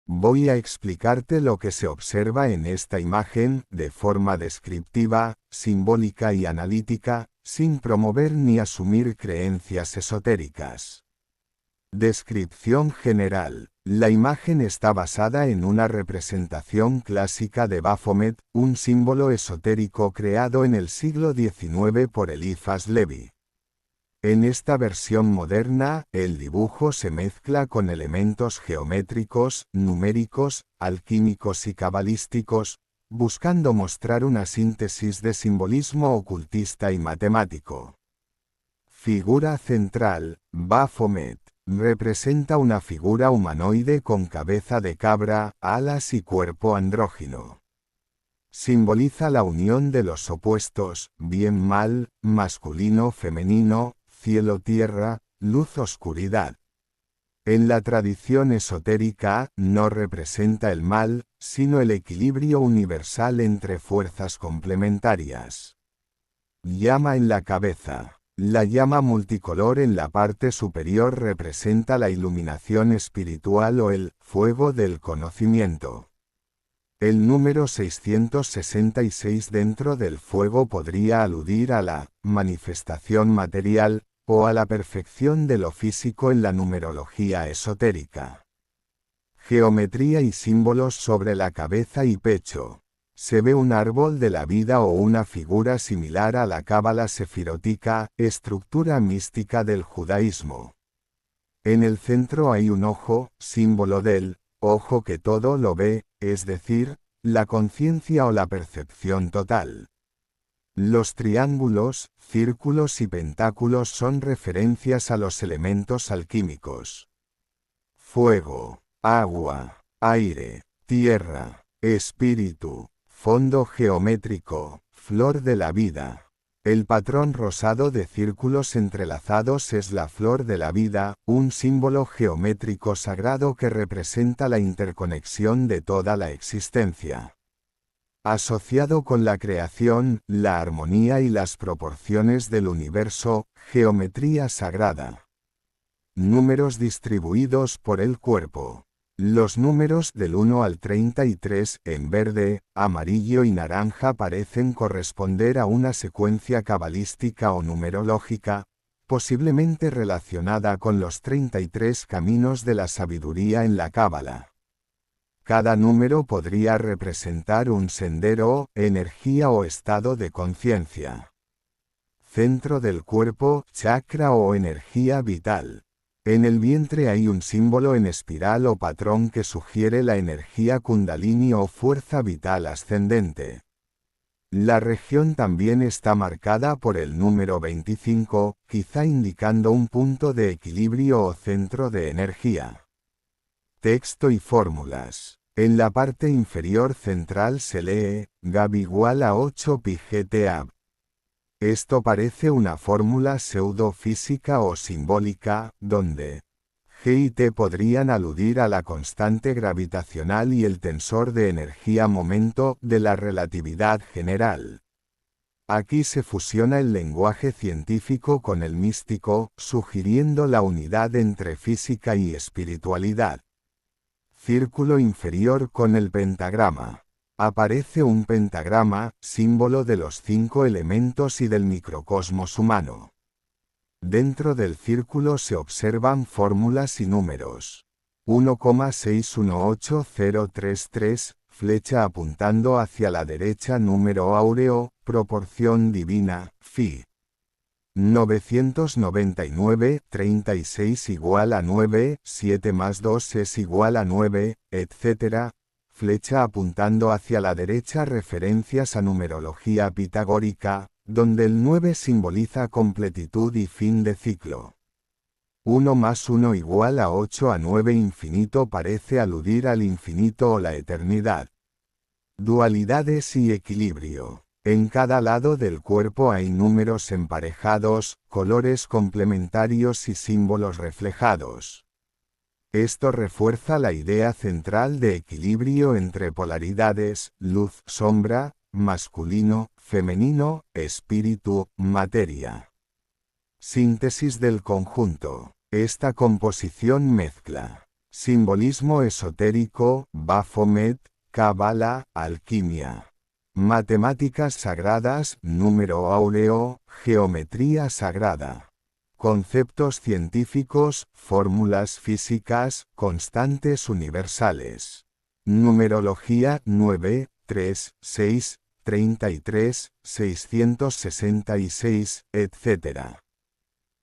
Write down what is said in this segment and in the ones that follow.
Voy a explicarte lo que se observa en esta imagen, de forma descriptiva, simbólica y analítica, sin promover ni asumir creencias esotéricas. Descripción general. La imagen está basada en una representación clásica de Baphomet, un símbolo esotérico creado en el siglo XIX por Eliphas Levi. En esta versión moderna, el dibujo se mezcla con elementos geométricos, numéricos, alquímicos y cabalísticos, buscando mostrar una síntesis de simbolismo ocultista y matemático. Figura central. Baphomet representa una figura humanoide con cabeza de cabra, alas y cuerpo andrógino. Simboliza la unión de los opuestos, bien-mal, masculino-femenino, cielo-tierra, luz-oscuridad. En la tradición esotérica, no representa el mal, sino el equilibrio universal entre fuerzas complementarias. Llama en la cabeza. La llama multicolor en la parte superior representa la iluminación espiritual o el fuego del conocimiento. El número 666 dentro del fuego podría aludir a la manifestación material, o a la perfección de lo físico en la numerología esotérica. Geometría y símbolos sobre la cabeza y pecho. Se ve un árbol de la vida o una figura similar a la cábala sefirótica, estructura mística del judaísmo. En el centro hay un ojo, símbolo del ojo que todo lo ve, es decir, la conciencia o la percepción total. Los triángulos, círculos y pentáculos son referencias a los elementos alquímicos. Fuego, agua, aire, tierra, espíritu, fondo geométrico, flor de la vida. El patrón rosado de círculos entrelazados es la flor de la vida, un símbolo geométrico sagrado que representa la interconexión de toda la existencia. Asociado con la creación, la armonía y las proporciones del universo, geometría sagrada. Números distribuidos por el cuerpo. Los números del 1 al 33, en verde, amarillo y naranja parecen corresponder a una secuencia cabalística o numerológica, posiblemente relacionada con los 33 caminos de la sabiduría en la cábala. Cada número podría representar un sendero, energía o estado de conciencia. Centro del cuerpo, chakra o energía vital. En el vientre hay un símbolo en espiral o patrón que sugiere la energía kundalini o fuerza vital ascendente. La región también está marcada por el número 25, quizá indicando un punto de equilibrio o centro de energía. Texto y fórmulas. En la parte inferior central se lee, Gab igual a 8 pi GTAB. Esto parece una fórmula pseudo-física o simbólica, donde G y T podrían aludir a la constante gravitacional y el tensor de energía-momento de la relatividad general. Aquí se fusiona el lenguaje científico con el místico, sugiriendo la unidad entre física y espiritualidad. Círculo inferior con el pentagrama. Aparece un pentagrama, símbolo de los 5 elementos y del microcosmos humano. Dentro del círculo se observan fórmulas y números. 1,618033, flecha apuntando hacia la derecha, número áureo, proporción divina, phi. 999, 36 igual a 9, 7 más 2 es igual a 9, etc. Flecha apuntando hacia la derecha, referencias a numerología pitagórica, donde el 9 simboliza completitud y fin de ciclo. 1 más 1 igual a 8 a 9, infinito parece aludir al infinito o la eternidad. Dualidades y equilibrio. En cada lado del cuerpo hay números emparejados, colores complementarios y símbolos reflejados. Esto refuerza la idea central de equilibrio entre polaridades, luz, sombra, masculino, femenino, espíritu, materia. Síntesis del conjunto. Esta composición mezcla Simbolismo esotérico, Baphomet, Cábala, alquimia. Matemáticas sagradas, número áureo, geometría sagrada. Conceptos científicos, fórmulas físicas, constantes universales. Numerología 9, 3, 6, 33, 666, etc.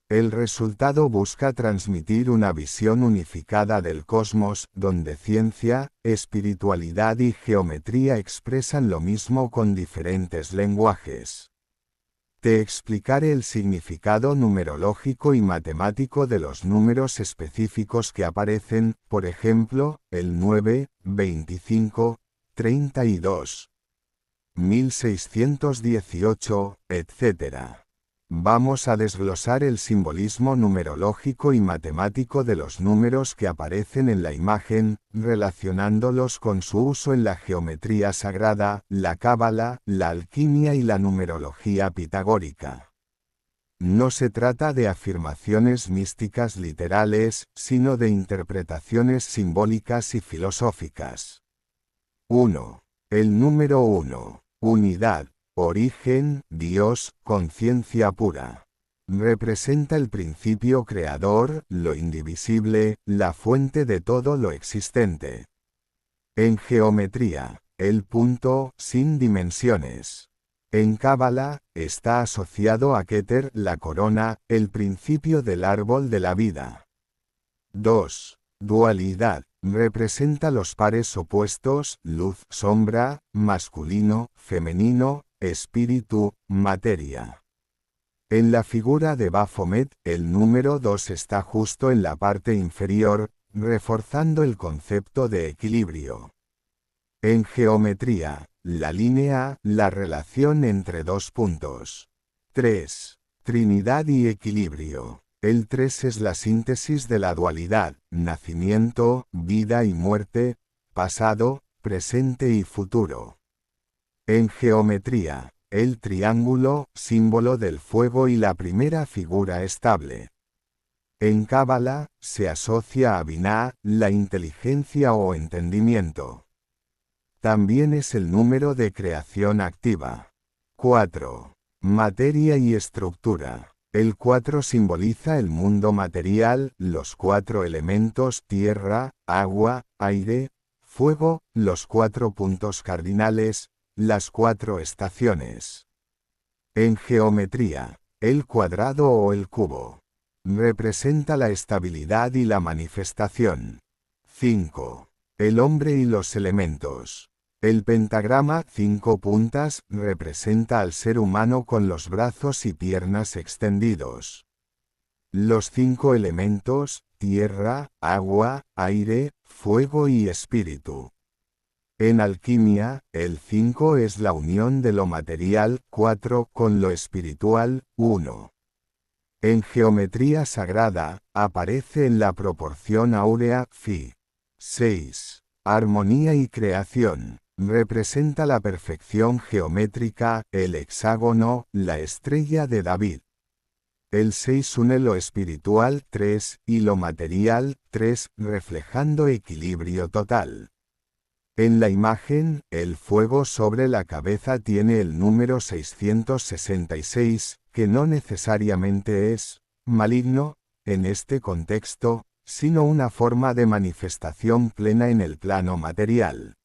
El resultado busca transmitir una visión unificada del cosmos, donde ciencia, espiritualidad y geometría expresan lo mismo con diferentes lenguajes. Te explicaré el significado numerológico y matemático de los números específicos que aparecen, por ejemplo, el 9, 25, 32, 1618, etc. Vamos a desglosar el simbolismo numerológico y matemático de los números que aparecen en la imagen, relacionándolos con su uso en la geometría sagrada, la cábala, la alquimia y la numerología pitagórica. No se trata de afirmaciones místicas literales, sino de interpretaciones simbólicas y filosóficas. 1. El número 1. Unidad. Origen, Dios, conciencia pura. Representa el principio creador, lo indivisible, la fuente de todo lo existente. En geometría, el punto, sin dimensiones. En cábala, está asociado a Keter, la corona, el principio del árbol de la vida. 2. Dualidad. Representa los pares opuestos, luz, sombra, masculino, femenino, espíritu, materia. En la figura de Baphomet, el número 2 está justo en la parte inferior, reforzando el concepto de equilibrio. En geometría, la línea, la relación entre dos puntos. 3. Trinidad y equilibrio. El 3 es la síntesis de la dualidad, nacimiento, vida y muerte, pasado, presente y futuro. En geometría, el triángulo, símbolo del fuego y la primera figura estable. En cábala, se asocia a Binah, la inteligencia o entendimiento. También es el número de creación activa. 4. Materia y estructura. El 4 simboliza el mundo material, los 4 elementos tierra, agua, aire, fuego, los 4 puntos cardinales, las 4 estaciones. En geometría, el cuadrado o el cubo. Representa la estabilidad y la manifestación. 5. El hombre y los elementos. El pentagrama 5 puntas representa al ser humano con los brazos y piernas extendidos. Los 5 elementos, tierra, agua, aire, fuego y espíritu. En alquimia, el 5 es la unión de lo material, 4, con lo espiritual, 1. En geometría sagrada, aparece en la proporción áurea, Φ. 6. Armonía y creación. Representa la perfección geométrica, el hexágono, la estrella de David. El 6 une lo espiritual, 3, y lo material, 3, reflejando equilibrio total. En la imagen, el fuego sobre la cabeza tiene el número 666, que no necesariamente es maligno, en este contexto, sino una forma de manifestación plena en el plano material.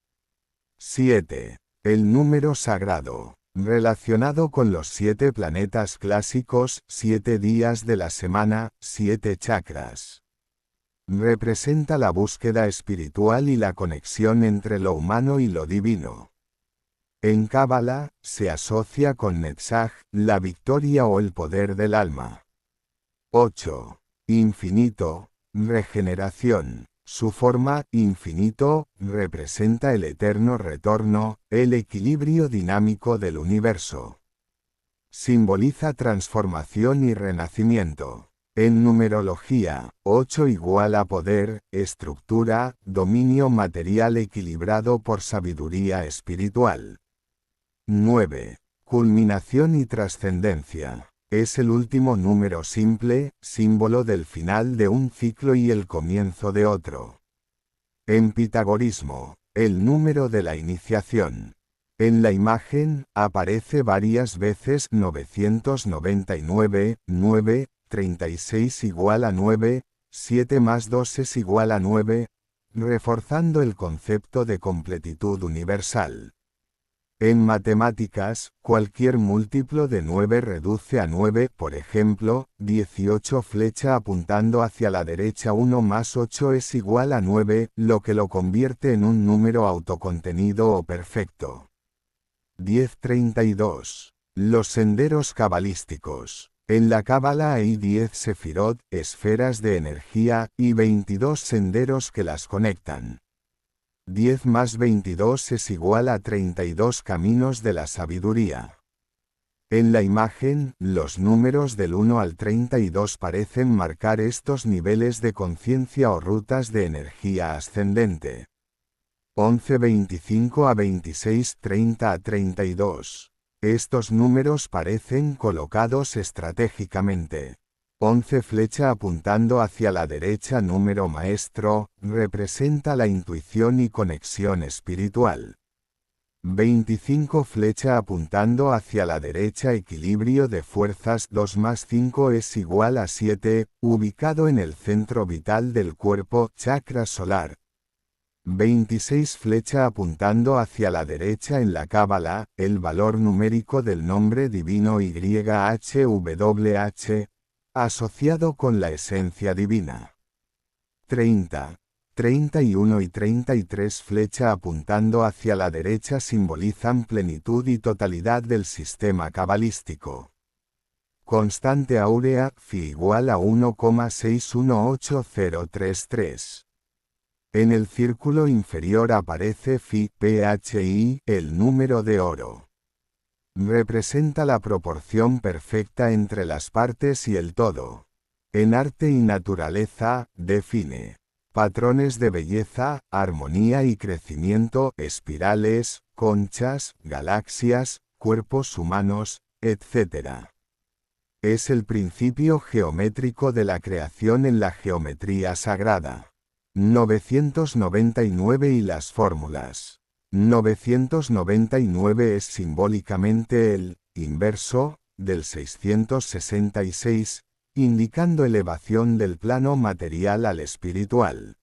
7. El número sagrado. Relacionado con los 7 planetas clásicos, 7 días de la semana, 7 chakras. Representa la búsqueda espiritual y la conexión entre lo humano y lo divino. En cábala, se asocia con Netzach, la victoria o el poder del alma. 8. Infinito. Regeneración. Su forma, infinito, representa el eterno retorno, el equilibrio dinámico del universo. Simboliza transformación y renacimiento. En numerología, 8 igual a poder, estructura, dominio material equilibrado por sabiduría espiritual. 9. Culminación y trascendencia. Es el último número simple, símbolo del final de un ciclo y el comienzo de otro. En pitagorismo, el número de la iniciación. En la imagen, aparece varias veces 999, 9, 36 igual a 9, 7 más 2 es igual a 9, reforzando el concepto de completitud universal. En matemáticas, cualquier múltiplo de 9 reduce a 9, por ejemplo, 18 flecha apuntando hacia la derecha 1 más 8 es igual a 9, lo que lo convierte en un número autocontenido o perfecto. 1032. Los senderos cabalísticos. En la Cábala hay 10 sefirot, esferas de energía, y 22 senderos que las conectan. 10 más 22 es igual a 32 caminos de la sabiduría. En la imagen, los números del 1 al 32 parecen marcar estos niveles de conciencia o rutas de energía ascendente. 11:25 a 26:30 a 32. Estos números parecen colocados estratégicamente. 11 flecha apuntando hacia la derecha número maestro, representa la intuición y conexión espiritual. 25 flecha apuntando hacia la derecha equilibrio de fuerzas 2 más 5 es igual a 7, ubicado en el centro vital del cuerpo, chakra solar. 26 flecha apuntando hacia la derecha en la Cábala, el valor numérico del nombre divino YHWH, asociado con la esencia divina. 30, 31 y 33 flecha apuntando hacia la derecha simbolizan plenitud y totalidad del sistema cabalístico. Constante áurea, phi igual a 1,618033. En el círculo inferior aparece phi, PHI, el número de oro. Representa la proporción perfecta entre las partes y el todo. En arte y naturaleza, define patrones de belleza, armonía y crecimiento, espirales, conchas, galaxias, cuerpos humanos, etc. Es el principio geométrico de la creación en la geometría sagrada. 999 y las fórmulas. 999 es simbólicamente el inverso del 666, indicando elevación del plano material al espiritual.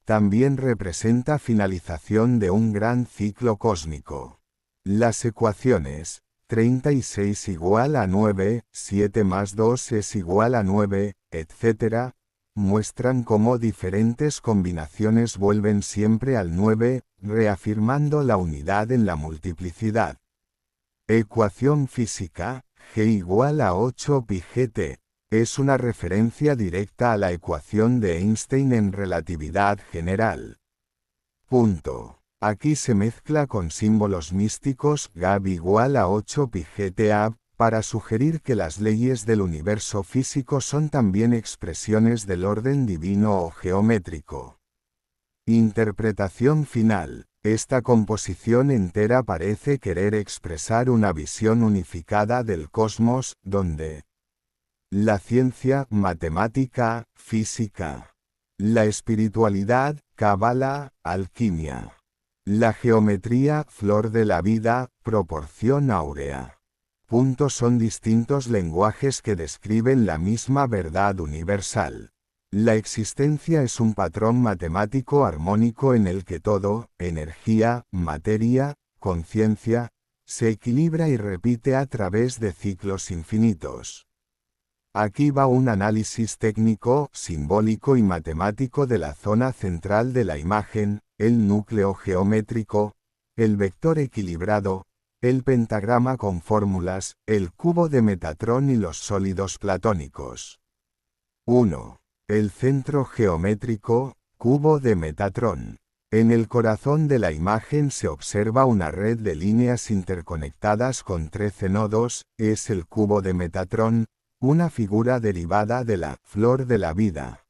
También representa finalización de un gran ciclo cósmico. Las ecuaciones 36 igual a 9, 7 más 2 es igual a 9, etc., muestran cómo diferentes combinaciones vuelven siempre al 9, reafirmando la unidad en la multiplicidad. Ecuación física, G igual a 8 pi gt, es una referencia directa a la ecuación de Einstein en relatividad general. Punto. Aquí se mezcla con símbolos místicos, Gab igual a 8 pi gt ab, para sugerir que las leyes del universo físico son también expresiones del orden divino o geométrico. Interpretación final. Esta composición entera parece querer expresar una visión unificada del cosmos, donde la ciencia, matemática, física, la espiritualidad, cábala, alquimia, la geometría, flor de la vida, proporción áurea. Son distintos lenguajes que describen la misma verdad universal. La existencia es un patrón matemático armónico en el que todo, energía, materia, conciencia, se equilibra y repite a través de ciclos infinitos. Aquí va un análisis técnico, simbólico y matemático de la zona central de la imagen, el núcleo geométrico, el vector equilibrado, el pentagrama con fórmulas, el cubo de Metatrón y los sólidos platónicos. 1. El centro geométrico, cubo de Metatrón. En el corazón de la imagen se observa una red de líneas interconectadas con 13 nodos, es el cubo de Metatrón, una figura derivada de la flor de la vida.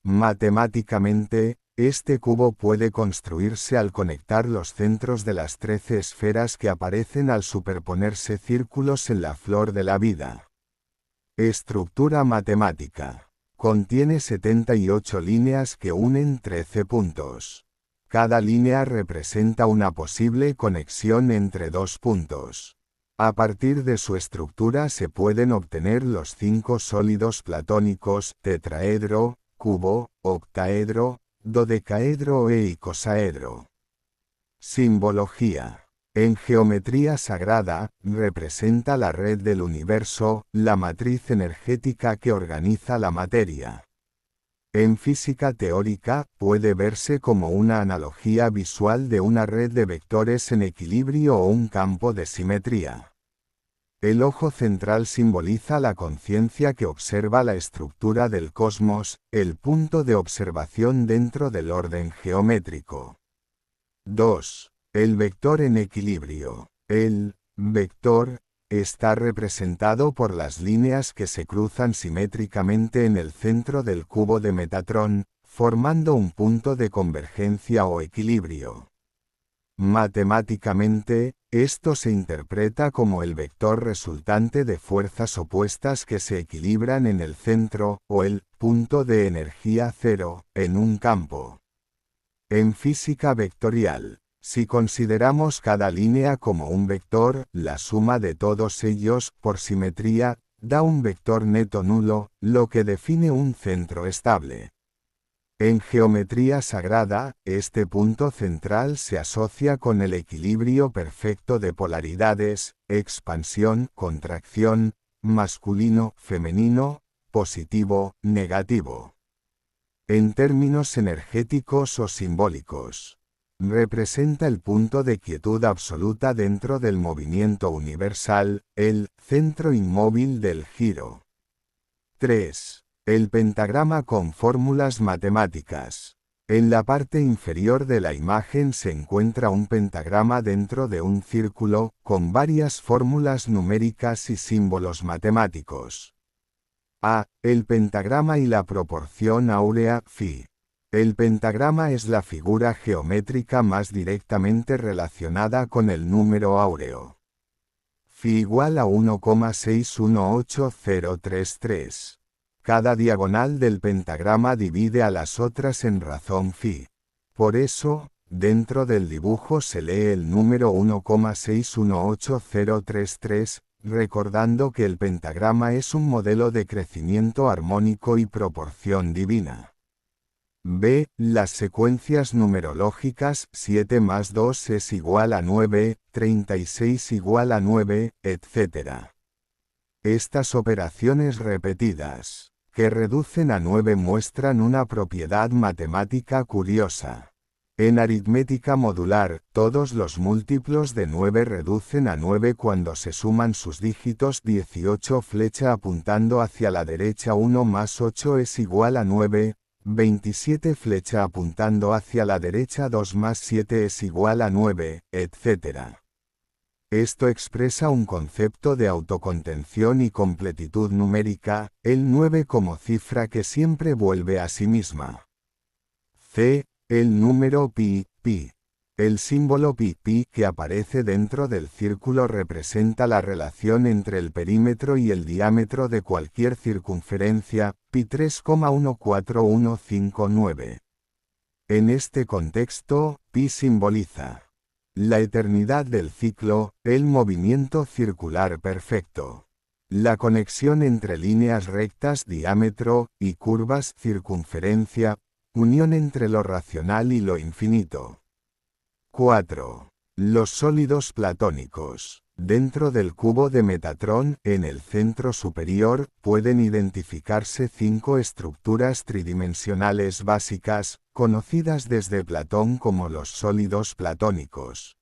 Matemáticamente, este cubo puede construirse al conectar los centros de las 13 esferas que aparecen al superponerse círculos en la flor de la vida. Estructura matemática. Contiene 78 líneas que unen 13 puntos. Cada línea representa una posible conexión entre dos puntos. A partir de su estructura se pueden obtener los 5 sólidos platónicos: tetraedro, cubo, octaedro, dodecaedro e icosaedro. Simbología. En geometría sagrada, representa la red del universo, la matriz energética que organiza la materia. En física teórica, puede verse como una analogía visual de una red de vectores en equilibrio o un campo de simetría. El ojo central simboliza la conciencia que observa la estructura del cosmos, el punto de observación dentro del orden geométrico. 2. El vector en equilibrio. El vector está representado por las líneas que se cruzan simétricamente en el centro del cubo de Metatron, formando un punto de convergencia o equilibrio. Matemáticamente, esto se interpreta como el vector resultante de fuerzas opuestas que se equilibran en el centro, o el punto de energía cero, en un campo. En física vectorial, si consideramos cada línea como un vector, la suma de todos ellos, por simetría, da un vector neto nulo, lo que define un centro estable. En geometría sagrada, este punto central se asocia con el equilibrio perfecto de polaridades: expansión, contracción, masculino, femenino, positivo, negativo. En términos energéticos o simbólicos, representa el punto de quietud absoluta dentro del movimiento universal, el centro inmóvil del giro. 3. El pentagrama con fórmulas matemáticas. En la parte inferior de la imagen se encuentra un pentagrama dentro de un círculo, con varias fórmulas numéricas y símbolos matemáticos. A. El pentagrama y la proporción áurea, φ. El pentagrama es la figura geométrica más directamente relacionada con el número áureo. Φ igual a 1,618033. Cada diagonal del pentagrama divide a las otras en razón φ. Por eso, dentro del dibujo se lee el número 1,618033, recordando que el pentagrama es un modelo de crecimiento armónico y proporción divina. B. Las secuencias numerológicas: 7 más 2 es igual a 9, 36 igual a 9, etc. Estas operaciones repetidas, que reducen a 9, muestran una propiedad matemática curiosa. En aritmética modular, todos los múltiplos de 9 reducen a 9 cuando se suman sus dígitos. 18 flecha apuntando hacia la derecha 1 más 8 es igual a 9, 27 flecha apuntando hacia la derecha 2 más 7 es igual a 9, etc. Esto expresa un concepto de autocontención y completitud numérica, el 9 como cifra que siempre vuelve a sí misma. C. El número pi, pi. El símbolo pi, pi, que aparece dentro del círculo, representa la relación entre el perímetro y el diámetro de cualquier circunferencia, pi 3,14159. En este contexto, pi simboliza la eternidad del ciclo, el movimiento circular perfecto, la conexión entre líneas rectas diámetro y curvas circunferencia, unión entre lo racional y lo infinito. 4. Los sólidos platónicos. Dentro del cubo de Metatron, en el centro superior, pueden identificarse 5 estructuras tridimensionales básicas, conocidas desde Platón como los sólidos platónicos.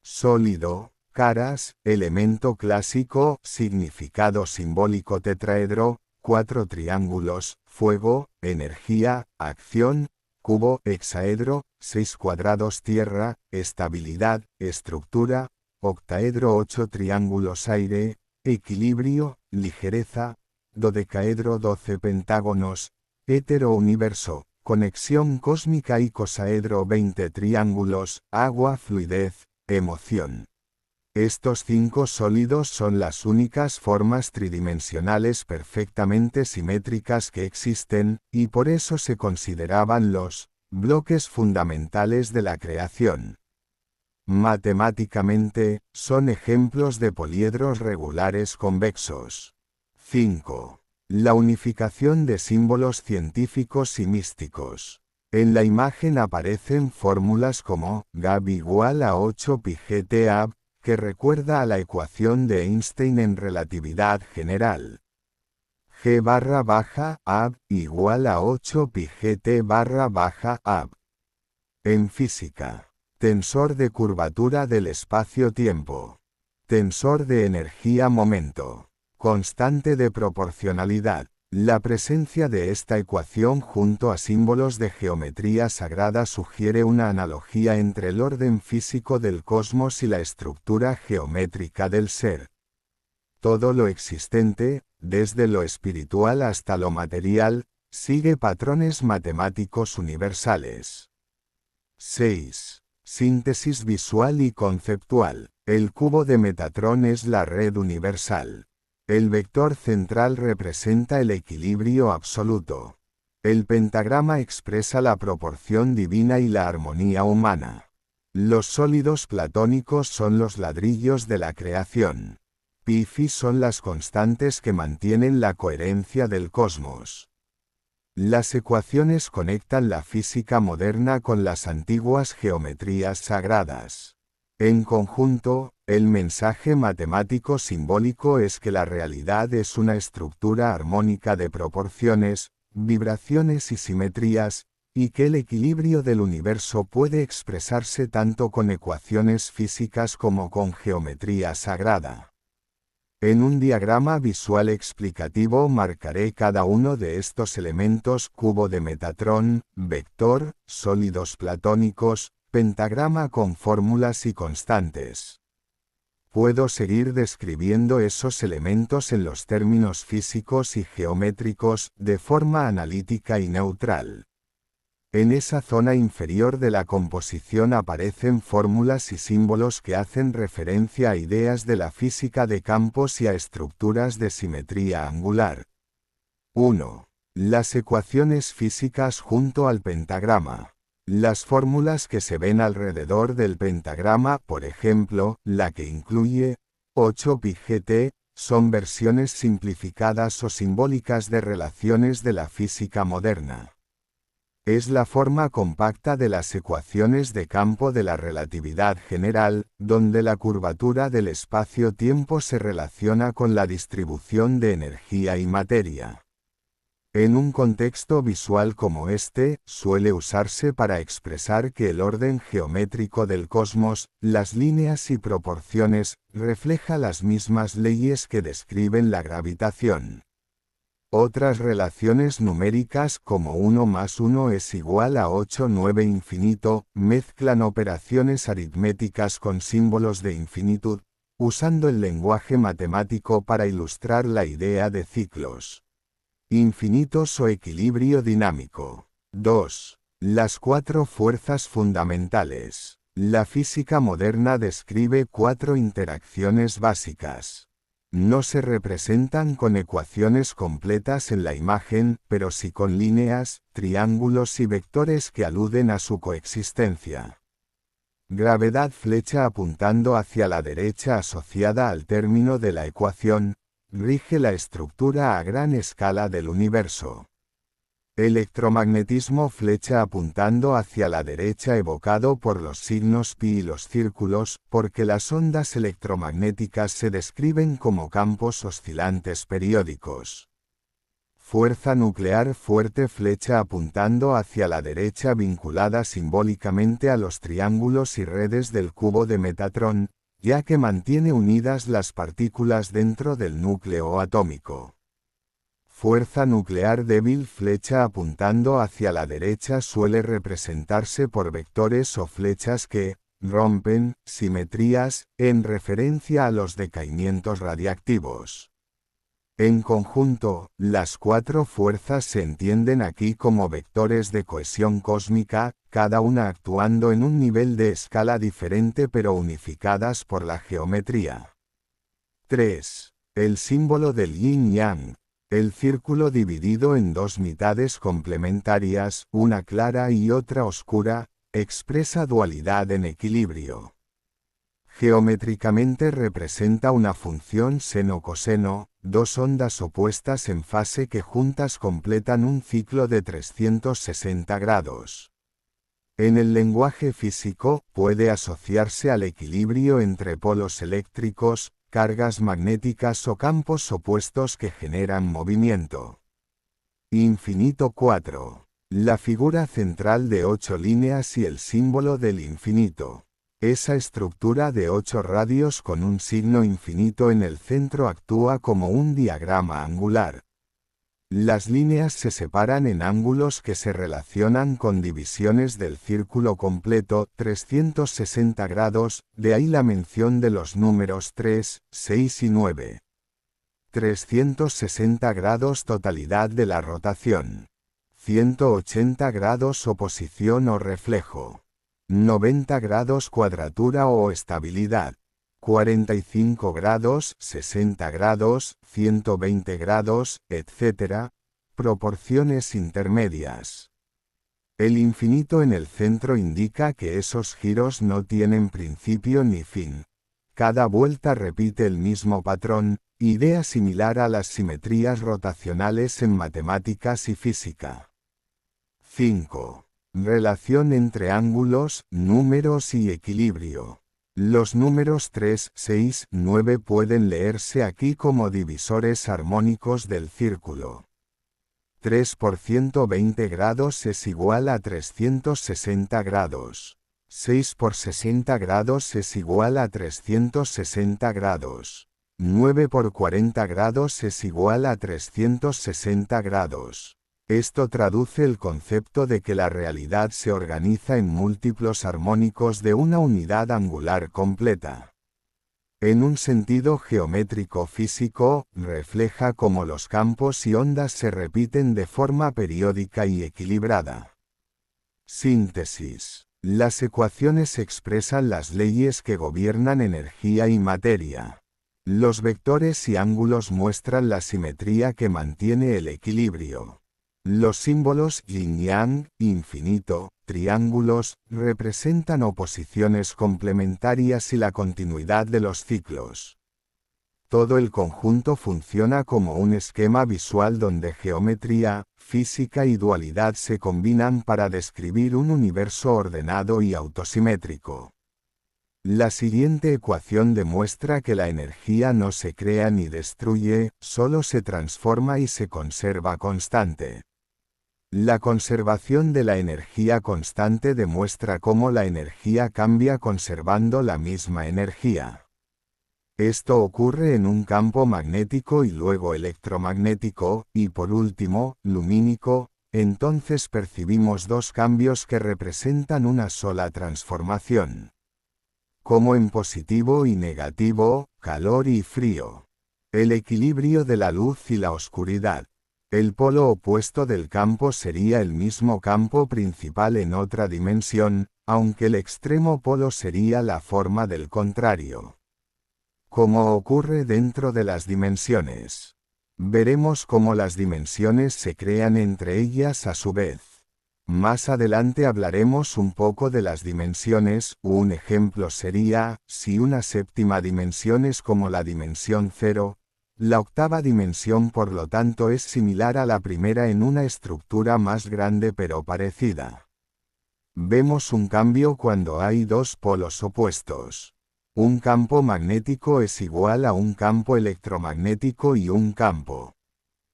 Sólido, caras, elemento clásico, significado simbólico: tetraedro, 4 triángulos, fuego, energía, acción; cubo, hexaedro, 6 cuadrados, tierra, estabilidad, estructura; octaedro, 8 triángulos, aire, equilibrio, ligereza; dodecaedro, 12 pentágonos, étero, universo, conexión cósmica; icosaedro, 20 triángulos, agua, fluidez, emoción. Estos 5 sólidos son las únicas formas tridimensionales perfectamente simétricas que existen, y por eso se consideraban los bloques fundamentales de la creación. Matemáticamente, son ejemplos de poliedros regulares convexos. 5. La unificación de símbolos científicos y místicos. En la imagen aparecen fórmulas como Gab igual a 8 pi gt ab, que recuerda a la ecuación de Einstein en relatividad general. G barra baja ab igual a 8 pi gt barra baja ab. En física. Tensor de curvatura del espacio-tiempo. Tensor de energía-momento. Constante de proporcionalidad. La presencia de esta ecuación junto a símbolos de geometría sagrada sugiere una analogía entre el orden físico del cosmos y la estructura geométrica del ser. Todo lo existente, desde lo espiritual hasta lo material, sigue patrones matemáticos universales. 6. Síntesis visual y conceptual. El cubo de Metatron es la red universal. El vector central representa el equilibrio absoluto. El pentagrama expresa la proporción divina y la armonía humana. Los sólidos platónicos son los ladrillos de la creación. Pi y Phi son las constantes que mantienen la coherencia del cosmos. Las ecuaciones conectan la física moderna con las antiguas geometrías sagradas. En conjunto, el mensaje matemático simbólico es que la realidad es una estructura armónica de proporciones, vibraciones y simetrías, y que el equilibrio del universo puede expresarse tanto con ecuaciones físicas como con geometría sagrada. En un diagrama visual explicativo marcaré cada uno de estos elementos: cubo de Metatron, vector, sólidos platónicos, pentagrama con fórmulas y constantes. Puedo seguir describiendo esos elementos en los términos físicos y geométricos, de forma analítica y neutral. En esa zona inferior de la composición aparecen fórmulas y símbolos que hacen referencia a ideas de la física de campos y a estructuras de simetría angular. 1. Las ecuaciones físicas junto al pentagrama. Las fórmulas que se ven alrededor del pentagrama, por ejemplo, la que incluye 8 pi gt, son versiones simplificadas o simbólicas de relaciones de la física moderna. Es la forma compacta de las ecuaciones de campo de la relatividad general, donde la curvatura del espacio-tiempo se relaciona con la distribución de energía y materia. En un contexto visual como este, suele usarse para expresar que el orden geométrico del cosmos, las líneas y proporciones, refleja las mismas leyes que describen la gravitación. Otras relaciones numéricas como 1 más 1 es igual a 8 9 infinito, mezclan operaciones aritméticas con símbolos de infinitud, usando el lenguaje matemático para ilustrar la idea de ciclos infinitos o equilibrio dinámico. 2. Las 4 fuerzas fundamentales. La física moderna describe 4 interacciones básicas. No se representan con ecuaciones completas en la imagen, pero sí con líneas, triángulos y vectores que aluden a su coexistencia. Gravedad flecha apuntando hacia la derecha asociada al término de la ecuación, rige la estructura a gran escala del universo. Electromagnetismo flecha apuntando hacia la derecha evocado por los signos pi y los círculos, porque las ondas electromagnéticas se describen como campos oscilantes periódicos. Fuerza nuclear fuerte flecha apuntando hacia la derecha vinculada simbólicamente a los triángulos y redes del cubo de Metatron, ya que mantiene unidas las partículas dentro del núcleo atómico. Fuerza nuclear débil flecha apuntando hacia la derecha suele representarse por vectores o flechas que rompen simetrías, en referencia a los decaimientos radiactivos. En conjunto, las cuatro fuerzas se entienden aquí como vectores de cohesión cósmica, cada una actuando en un nivel de escala diferente pero unificadas por la geometría. 3. El símbolo del yin-yang. El círculo dividido en dos mitades complementarias, una clara y otra oscura, expresa dualidad en equilibrio. Geométricamente representa una función seno-coseno, dos ondas opuestas en fase que juntas completan un ciclo de 360 grados. En el lenguaje físico, puede asociarse al equilibrio entre polos eléctricos, cargas magnéticas o campos opuestos que generan movimiento. Infinito 4. La figura central de 8 líneas y el símbolo del infinito. Esa estructura de 8 radios con un signo infinito en el centro actúa como un diagrama angular. Las líneas se separan en ángulos que se relacionan con divisiones del círculo completo, 360 grados, de ahí la mención de los números 3, 6 y 9. 360 grados totalidad de la rotación. 180 grados oposición o reflejo. 90 grados cuadratura o estabilidad. 45 grados, 60 grados, 120 grados, etc. Proporciones intermedias. El infinito en el centro indica que esos giros no tienen principio ni fin. Cada vuelta repite el mismo patrón, idea similar a las simetrías rotacionales en matemáticas y física. 5. Relación entre ángulos, números y equilibrio. Los números 3, 6, 9 pueden leerse aquí como divisores armónicos del círculo. 3 por 120 grados es igual a 360 grados. 6 por 60 grados es igual a 360 grados. 9 por 40 grados es igual a 360 grados. Esto traduce el concepto de que la realidad se organiza en múltiplos armónicos de una unidad angular completa. En un sentido geométrico físico, refleja cómo los campos y ondas se repiten de forma periódica y equilibrada. Síntesis. Las ecuaciones expresan las leyes que gobiernan energía y materia. Los vectores y ángulos muestran la simetría que mantiene el equilibrio. Los símbolos yin-yang, infinito, triángulos, representan oposiciones complementarias y la continuidad de los ciclos. Todo el conjunto funciona como un esquema visual donde geometría, física y dualidad se combinan para describir un universo ordenado y autosimétrico. La siguiente ecuación demuestra que la energía no se crea ni destruye, solo se transforma y se conserva constante. La conservación de la energía constante demuestra cómo la energía cambia conservando la misma energía. Esto ocurre en un campo magnético y luego electromagnético, y por último, lumínico, entonces percibimos dos cambios que representan una sola transformación. Como en positivo y negativo, calor y frío. El equilibrio de la luz y la oscuridad. El polo opuesto del campo sería el mismo campo principal en otra dimensión, aunque el extremo polo sería la forma del contrario. Como ocurre dentro de las dimensiones. Veremos cómo las dimensiones se crean entre ellas a su vez. Más adelante hablaremos un poco de las dimensiones. Un ejemplo sería, si una séptima dimensión es como la dimensión 0, la octava dimensión por lo tanto es similar a la primera en una estructura más grande pero parecida. Vemos un cambio cuando hay dos polos opuestos. Un campo magnético es igual a un campo electromagnético y un campo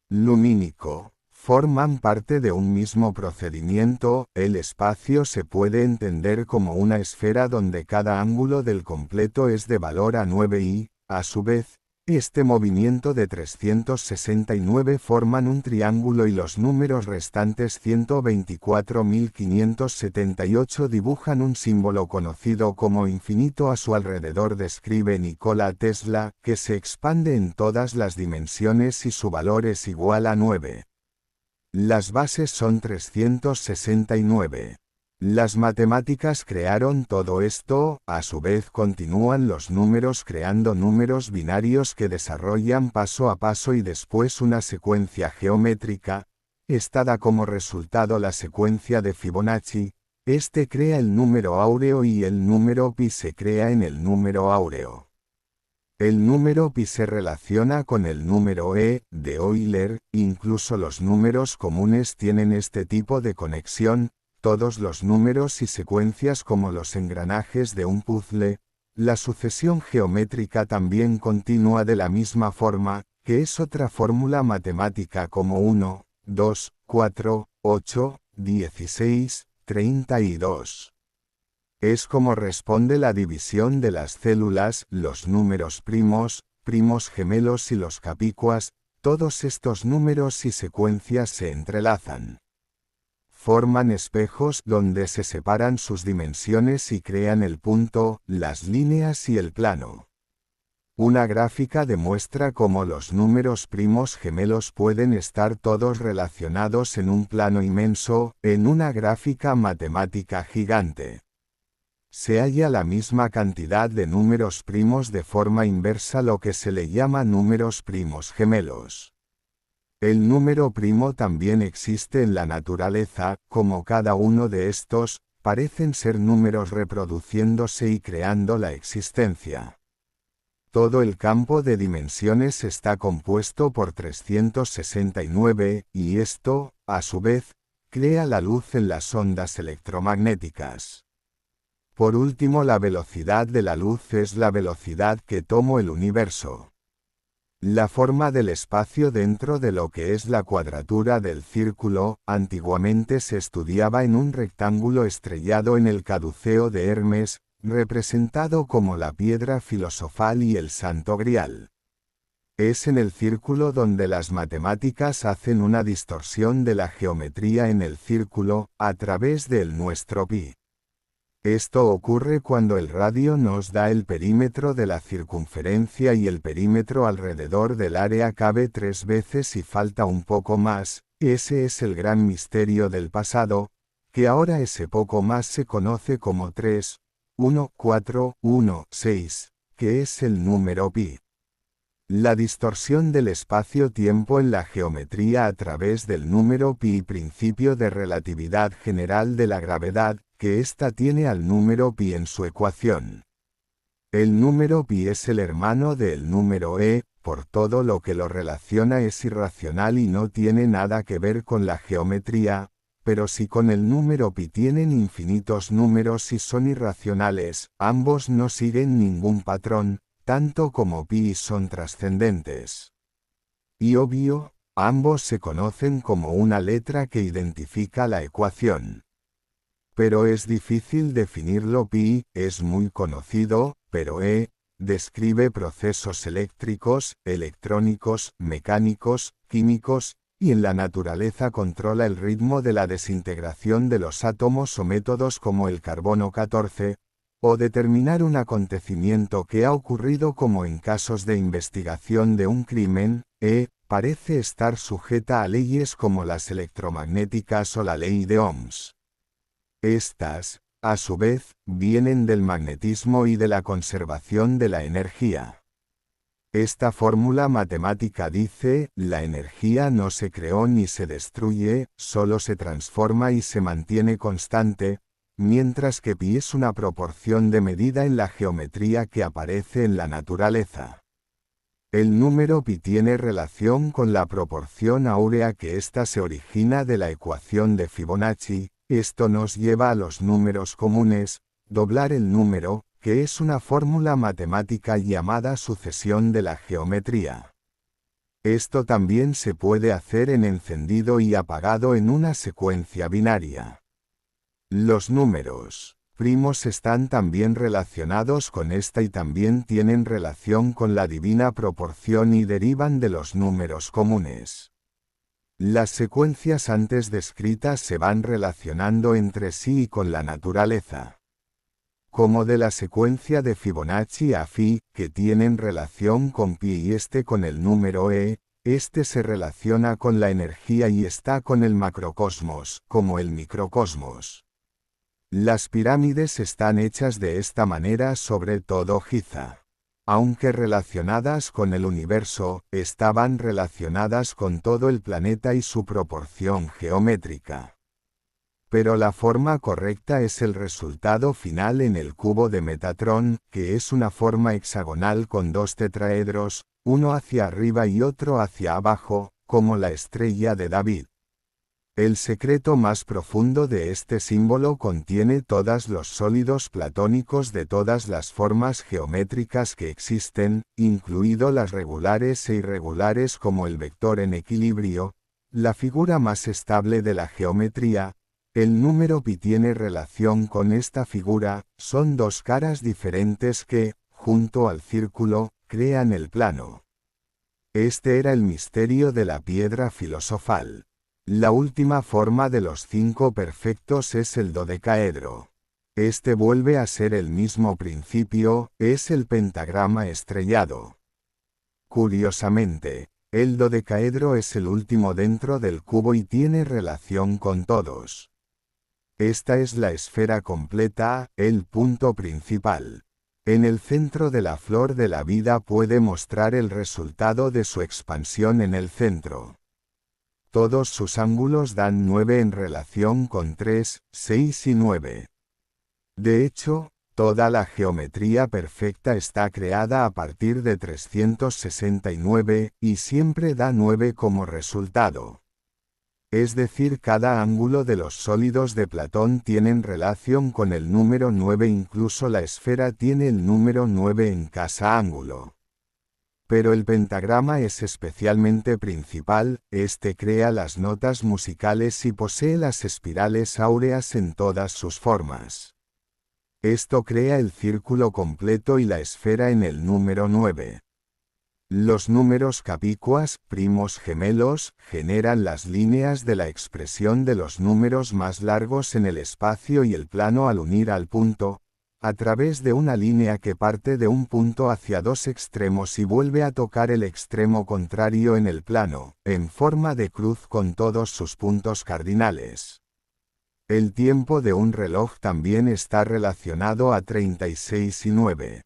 lumínico. Forman parte de un mismo procedimiento. El espacio se puede entender como una esfera donde cada ángulo del completo es de valor a 9 y, a su vez, Este movimiento de 369 forman un triángulo y los números restantes 124.578 dibujan un símbolo conocido como infinito a su alrededor, describe Nikola Tesla, que se expande en todas las dimensiones y su valor es igual a 9. Las bases son 369. Las matemáticas crearon todo esto, a su vez continúan los números creando números binarios que desarrollan paso a paso y después una secuencia geométrica, esta da como resultado la secuencia de Fibonacci, este crea el número áureo y el número pi se crea en el número áureo. El número pi se relaciona con el número e, de Euler, incluso los números comunes tienen este tipo de conexión. Todos los números y secuencias como los engranajes de un puzzle, la sucesión geométrica también continúa de la misma forma, que es otra fórmula matemática como 1, 2, 4, 8, 16, 32. Es como responde la división de las células, los números primos, primos gemelos y los capicuas, todos estos números y secuencias se entrelazan. Forman espejos donde se separan sus dimensiones y crean el punto, las líneas y el plano. Una gráfica demuestra cómo los números primos gemelos pueden estar todos relacionados en un plano inmenso, en una gráfica matemática gigante. Se halla la misma cantidad de números primos de forma inversa, lo que se le llama números primos gemelos. El número primo también existe en la naturaleza, como cada uno de estos, parecen ser números reproduciéndose y creando la existencia. Todo el campo de dimensiones está compuesto por 369, y esto, a su vez, crea la luz en las ondas electromagnéticas. Por último, la velocidad de la luz es la velocidad que tomó el universo. La forma del espacio dentro de lo que es la cuadratura del círculo, antiguamente se estudiaba en un rectángulo estrellado en el caduceo de Hermes, representado como la piedra filosofal y el Santo Grial. Es en el círculo donde las matemáticas hacen una distorsión de la geometría en el círculo, a través del nuestro pi. Esto ocurre cuando el radio nos da el perímetro de la circunferencia y el perímetro alrededor del área cabe 3 veces y falta un poco más. Ese es el gran misterio del pasado, que ahora ese poco más se conoce como 3, 1, 4, 1, 6, que es el número pi. La distorsión del espacio-tiempo en la geometría a través del número pi y principio de relatividad general de la gravedad, que ésta tiene al número pi en su ecuación. El número pi es el hermano del número e, por todo lo que lo relaciona es irracional y no tiene nada que ver con la geometría, pero si con el número pi tienen infinitos números y son irracionales, ambos no siguen ningún patrón, tanto como pi son trascendentes. Y obvio, ambos se conocen como una letra que identifica la ecuación. Pero es difícil definirlo. Pi es muy conocido, pero describe procesos eléctricos, electrónicos, mecánicos, químicos, y en la naturaleza controla el ritmo de la desintegración de los átomos o métodos como el carbono 14, o determinar un acontecimiento que ha ocurrido como en casos de investigación de un crimen. Parece estar sujeta a leyes como las electromagnéticas o la ley de Ohms. Estas, a su vez, vienen del magnetismo y de la conservación de la energía. Esta fórmula matemática dice, la energía no se creó ni se destruye, solo se transforma y se mantiene constante, mientras que pi es una proporción de medida en la geometría que aparece en la naturaleza. El número pi tiene relación con la proporción áurea que ésta se origina de la ecuación de Fibonacci. Esto nos lleva a los números comunes, doblar el número, que es una fórmula matemática llamada sucesión de la geometría. Esto también se puede hacer en encendido y apagado en una secuencia binaria. Los números primos están también relacionados con esta y también tienen relación con la divina proporción y derivan de los números comunes. Las secuencias antes descritas se van relacionando entre sí y con la naturaleza. Como de la secuencia de Fibonacci a Phi, que tienen relación con pi y este con el número e, este se relaciona con la energía y está con el macrocosmos, como el microcosmos. Las pirámides están hechas de esta manera sobre todo Giza. Aunque relacionadas con el universo, estaban relacionadas con todo el planeta y su proporción geométrica. Pero la forma correcta es el resultado final en el cubo de Metatron, que es una forma hexagonal con dos tetraedros, uno hacia arriba y otro hacia abajo, como la estrella de David. El secreto más profundo de este símbolo contiene todos los sólidos platónicos de todas las formas geométricas que existen, incluido las regulares e irregulares como el vector en equilibrio, la figura más estable de la geometría. El número pi tiene relación con esta figura, son dos caras diferentes que, junto al círculo, crean el plano. Este era el misterio de la piedra filosofal. La última forma de los 5 perfectos es el dodecaedro. Este vuelve a ser el mismo principio, es el pentagrama estrellado. Curiosamente, el dodecaedro es el último dentro del cubo y tiene relación con todos. Esta es la esfera completa, el punto principal. En el centro de la flor de la vida puede mostrar el resultado de su expansión en el centro. Todos sus ángulos dan 9 en relación con 3, 6 y 9. De hecho, toda la geometría perfecta está creada a partir de 369, y siempre da 9 como resultado. Es decir, cada ángulo de los sólidos de Platón tienen relación con el número 9, incluso la esfera tiene el número 9 en cada ángulo. Pero el pentagrama es especialmente principal, este crea las notas musicales y posee las espirales áureas en todas sus formas. Esto crea el círculo completo y la esfera en el número 9. Los números capicuas, primos gemelos, generan las líneas de la expresión de los números más largos en el espacio y el plano al unir al punto, a través de una línea que parte de un punto hacia dos extremos y vuelve a tocar el extremo contrario en el plano, en forma de cruz con todos sus puntos cardinales. El tiempo de un reloj también está relacionado a 36 y 9.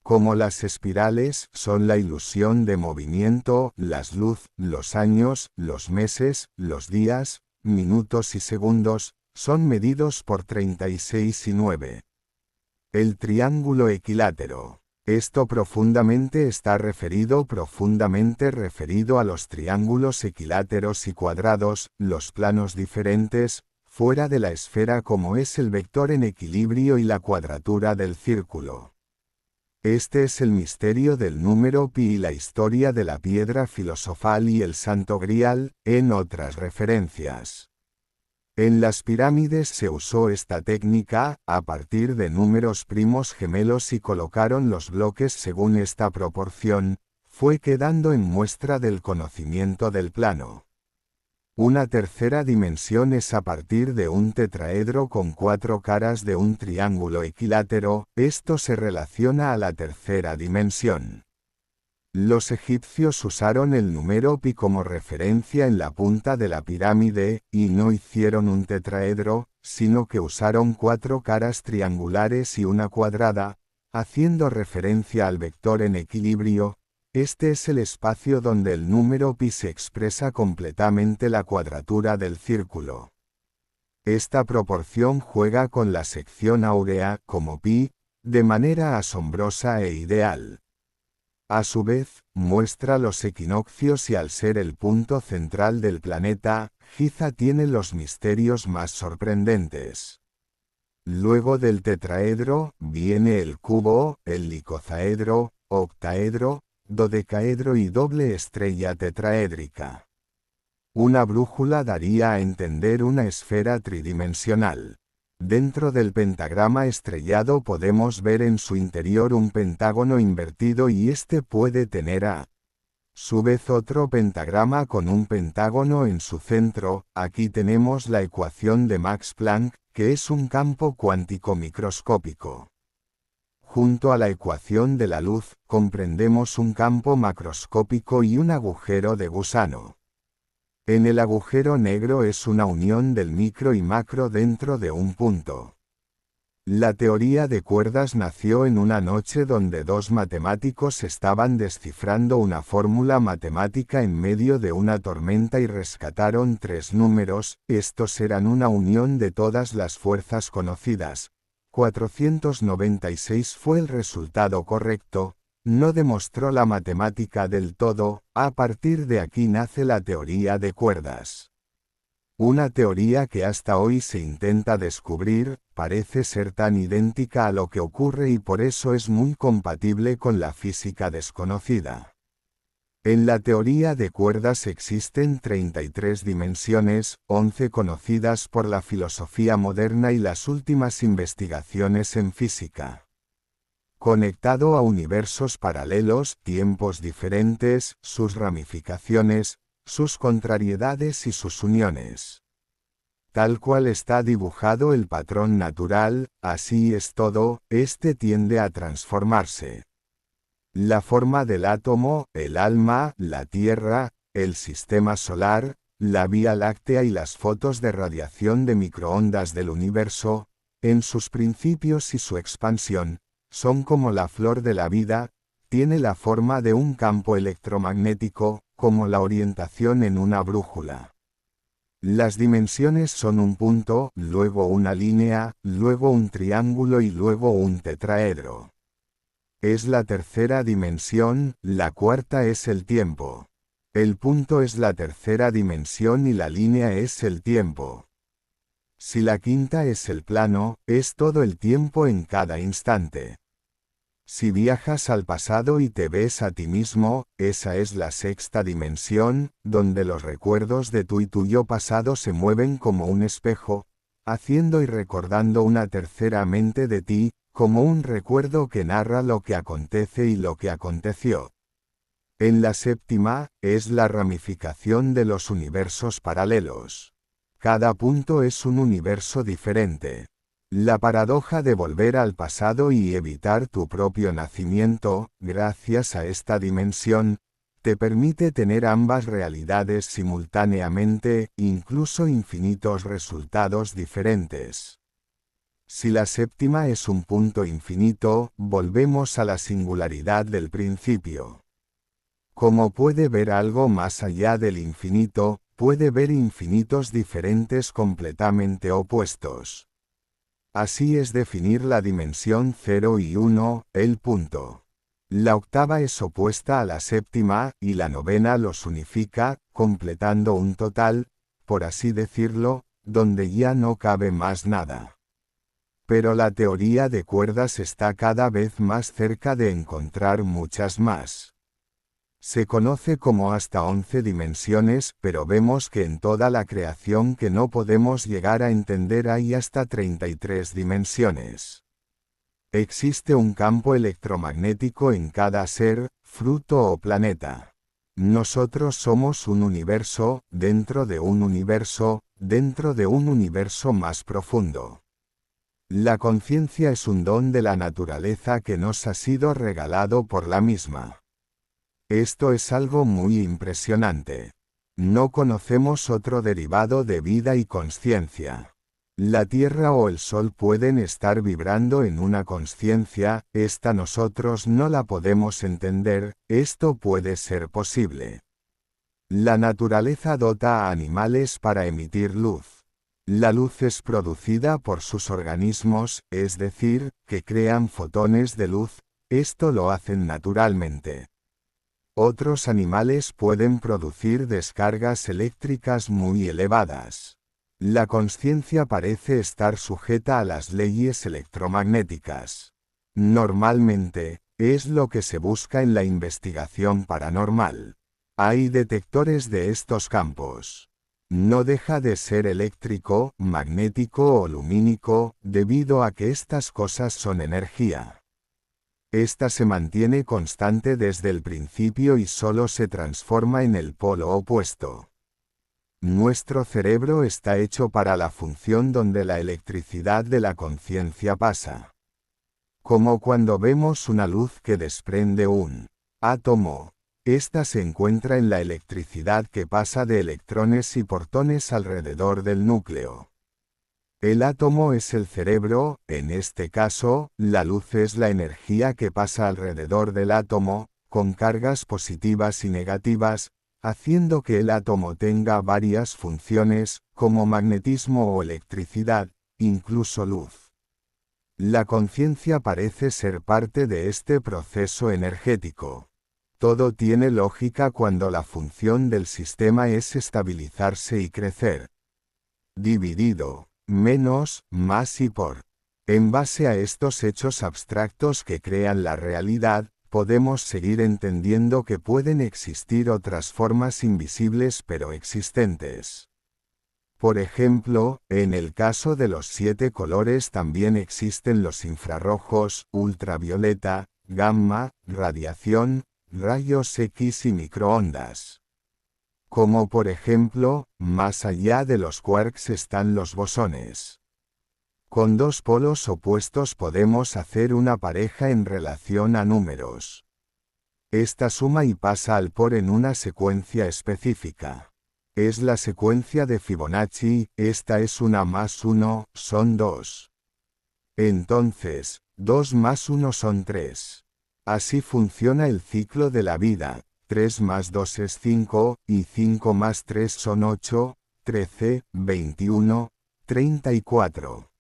Como las espirales son la ilusión de movimiento, las luz, los años, los meses, los días, minutos y segundos, son medidos por 36 y 9. El triángulo equilátero. Esto está profundamente referido a los triángulos equiláteros y cuadrados, los planos diferentes, fuera de la esfera como es el vector en equilibrio y la cuadratura del círculo. Este es el misterio del número pi y la historia de la piedra filosofal y el Santo Grial, en otras referencias. En las pirámides se usó esta técnica, a partir de números primos gemelos y colocaron los bloques según esta proporción, fue quedando en muestra del conocimiento del plano. Una tercera dimensión es a partir de un tetraedro con 4 caras de un triángulo equilátero, esto se relaciona a la tercera dimensión. Los egipcios usaron el número pi como referencia en la punta de la pirámide, y no hicieron un tetraedro, sino que usaron 4 caras triangulares y una cuadrada, haciendo referencia al vector en equilibrio. Este es el espacio donde el número pi se expresa completamente la cuadratura del círculo. Esta proporción juega con la sección áurea, como pi, de manera asombrosa e ideal. A su vez, muestra los equinoccios y al ser el punto central del planeta, Giza tiene los misterios más sorprendentes. Luego del tetraedro, viene el cubo, el icozaedro, octaedro, dodecaedro y doble estrella tetraédrica. Una brújula daría a entender una esfera tridimensional. Dentro del pentagrama estrellado podemos ver en su interior un pentágono invertido y este puede tener a su vez otro pentagrama con un pentágono en su centro. Aquí tenemos la ecuación de Max Planck, que es un campo cuántico microscópico. Junto a la ecuación de la luz, comprendemos un campo macroscópico y un agujero de gusano. En el agujero negro es una unión del micro y macro dentro de un punto. La teoría de cuerdas nació en una noche donde dos matemáticos estaban descifrando una fórmula matemática en medio de una tormenta y rescataron tres números. Estos eran una unión de todas las fuerzas conocidas. 496 fue el resultado correcto. No demostró la matemática del todo. A partir de aquí nace la teoría de cuerdas. Una teoría que hasta hoy se intenta descubrir, parece ser tan idéntica a lo que ocurre y por eso es muy compatible con la física desconocida. En la teoría de cuerdas existen 33 dimensiones, 11 conocidas por la filosofía moderna y las últimas investigaciones en física. Conectado a universos paralelos, tiempos diferentes, sus ramificaciones, sus contrariedades y sus uniones. Tal cual está dibujado el patrón natural, así es todo, este tiende a transformarse. La forma del átomo, el alma, la Tierra, el sistema solar, la Vía Láctea y las fotos de radiación de microondas del universo, en sus principios y su expansión, son como la flor de la vida, tiene la forma de un campo electromagnético, como la orientación en una brújula. Las dimensiones son un punto, luego una línea, luego un triángulo y luego un tetraedro. Es la tercera dimensión, la cuarta es el tiempo. El punto es la tercera dimensión y la línea es el tiempo. Si la quinta es el plano, es todo el tiempo en cada instante. Si viajas al pasado y te ves a ti mismo, esa es la sexta dimensión, donde los recuerdos de tu y tuyo pasado se mueven como un espejo, haciendo y recordando una tercera mente de ti, como un recuerdo que narra lo que acontece y lo que aconteció. En la séptima, es la ramificación de los universos paralelos. Cada punto es un universo diferente. La paradoja de volver al pasado y evitar tu propio nacimiento, gracias a esta dimensión, te permite tener ambas realidades simultáneamente, incluso infinitos resultados diferentes. Si la séptima es un punto infinito, volvemos a la singularidad del principio. Como puede ver algo más allá del infinito, puede ver infinitos diferentes completamente opuestos. Así es definir la dimensión 0 y 1, el punto. La octava es opuesta a la séptima, y la novena los unifica, completando un total, por así decirlo, donde ya no cabe más nada. Pero la teoría de cuerdas está cada vez más cerca de encontrar muchas más. Se conoce como hasta 11 dimensiones, pero vemos que en toda la creación que no podemos llegar a entender hay hasta 33 dimensiones. Existe un campo electromagnético en cada ser, fruto o planeta. Nosotros somos un universo, dentro de un universo, dentro de un universo más profundo. La conciencia es un don de la naturaleza que nos ha sido regalado por la misma. Esto es algo muy impresionante. No conocemos otro derivado de vida y consciencia. La Tierra o el Sol pueden estar vibrando en una consciencia, esta nosotros no la podemos entender, esto puede ser posible. La naturaleza dota a animales para emitir luz. La luz es producida por sus organismos, es decir, que crean fotones de luz, esto lo hacen naturalmente. Otros animales pueden producir descargas eléctricas muy elevadas. La consciencia parece estar sujeta a las leyes electromagnéticas. Normalmente, es lo que se busca en la investigación paranormal. Hay detectores de estos campos. No deja de ser eléctrico, magnético o lumínico, debido a que estas cosas son energía. Esta se mantiene constante desde el principio y solo se transforma en el polo opuesto. Nuestro cerebro está hecho para la función donde la electricidad de la conciencia pasa. Como cuando vemos una luz que desprende un átomo. Esta se encuentra en la electricidad que pasa de electrones y protones alrededor del núcleo. El átomo es el cerebro, en este caso, la luz es la energía que pasa alrededor del átomo, con cargas positivas y negativas, haciendo que el átomo tenga varias funciones, como magnetismo o electricidad, incluso luz. La conciencia parece ser parte de este proceso energético. Todo tiene lógica cuando la función del sistema es estabilizarse y crecer. Dividido, menos, más y por. En base a estos hechos abstractos que crean la realidad, podemos seguir entendiendo que pueden existir otras formas invisibles pero existentes. Por ejemplo, en el caso de los 7 colores también existen los infrarrojos, ultravioleta, gamma, radiación, rayos X y microondas. Como por ejemplo, más allá de los quarks están los bosones. Con dos polos opuestos podemos hacer una pareja en relación a números. Esta suma y pasa al por en una secuencia específica. Es la secuencia de Fibonacci, esta es 1 más 1, son 2. Entonces, 2 más 1 son 3. Así funciona el ciclo de la vida, 3 más 2 es 5, y 5 más 3 son 8, 13, 21, 34.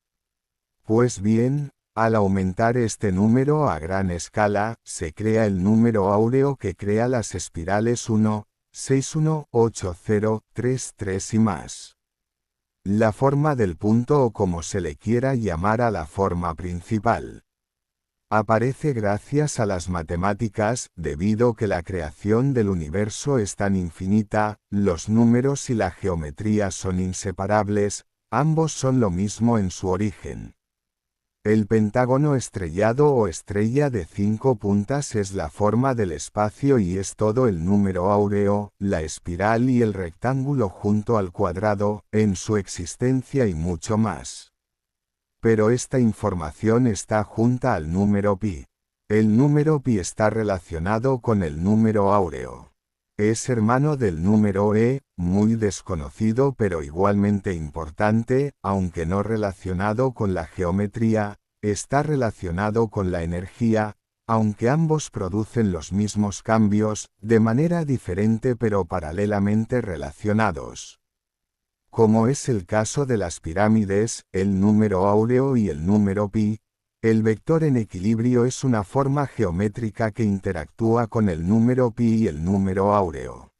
Pues bien, al aumentar este número a gran escala, se crea el número áureo que crea las espirales 1, 6, 1, 8, 0, 3, 3 y más. La forma del punto o como se le quiera llamar a la forma principal. Aparece gracias a las matemáticas, debido que la creación del universo es tan infinita, los números y la geometría son inseparables, ambos son lo mismo en su origen. El pentágono estrellado o estrella de 5 puntas es la forma del espacio y es todo el número áureo, la espiral y el rectángulo junto al cuadrado, en su existencia y mucho más. Pero esta información está junta al número pi. El número pi está relacionado con el número áureo. Es hermano del número muy desconocido pero igualmente importante, aunque no relacionado con la geometría, está relacionado con la energía, aunque ambos producen los mismos cambios, de manera diferente pero paralelamente relacionados. Como es el caso de las pirámides, el número áureo y el número pi, el vector en equilibrio es una forma geométrica que interactúa con el número pi y el número áureo.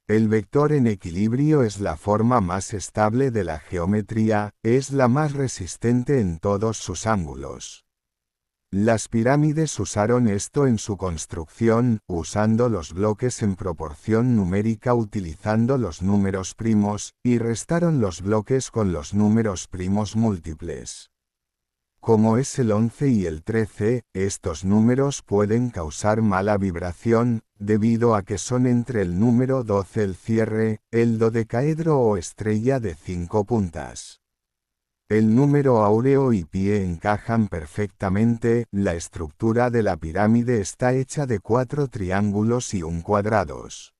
El vector en equilibrio es la forma más estable de la geometría, es la más resistente en todos sus ángulos. Las pirámides usaron esto en su construcción, usando los bloques en proporción numérica utilizando los números primos, y restaron los bloques con los números primos múltiples. Como es el 11 y el 13, estos números pueden causar mala vibración, debido a que son entre el número 12 el cierre, el dodecaedro o estrella de 5 puntas. El número áureo y pi encajan perfectamente, la estructura de la pirámide está hecha de 4 triángulos y un cuadrados.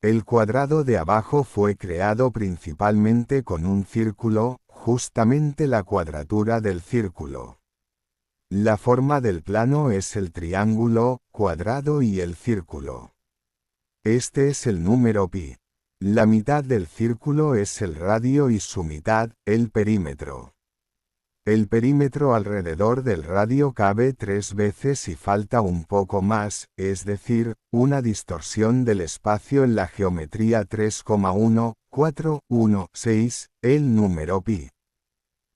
El cuadrado de abajo fue creado principalmente con un círculo, justamente la cuadratura del círculo. La forma del plano es el triángulo, cuadrado y el círculo. Este es el número pi. La mitad del círculo es el radio y su mitad, el perímetro. El perímetro alrededor del radio cabe 3 veces y falta un poco más, es decir, una distorsión del espacio en la geometría 3,1416, el número pi.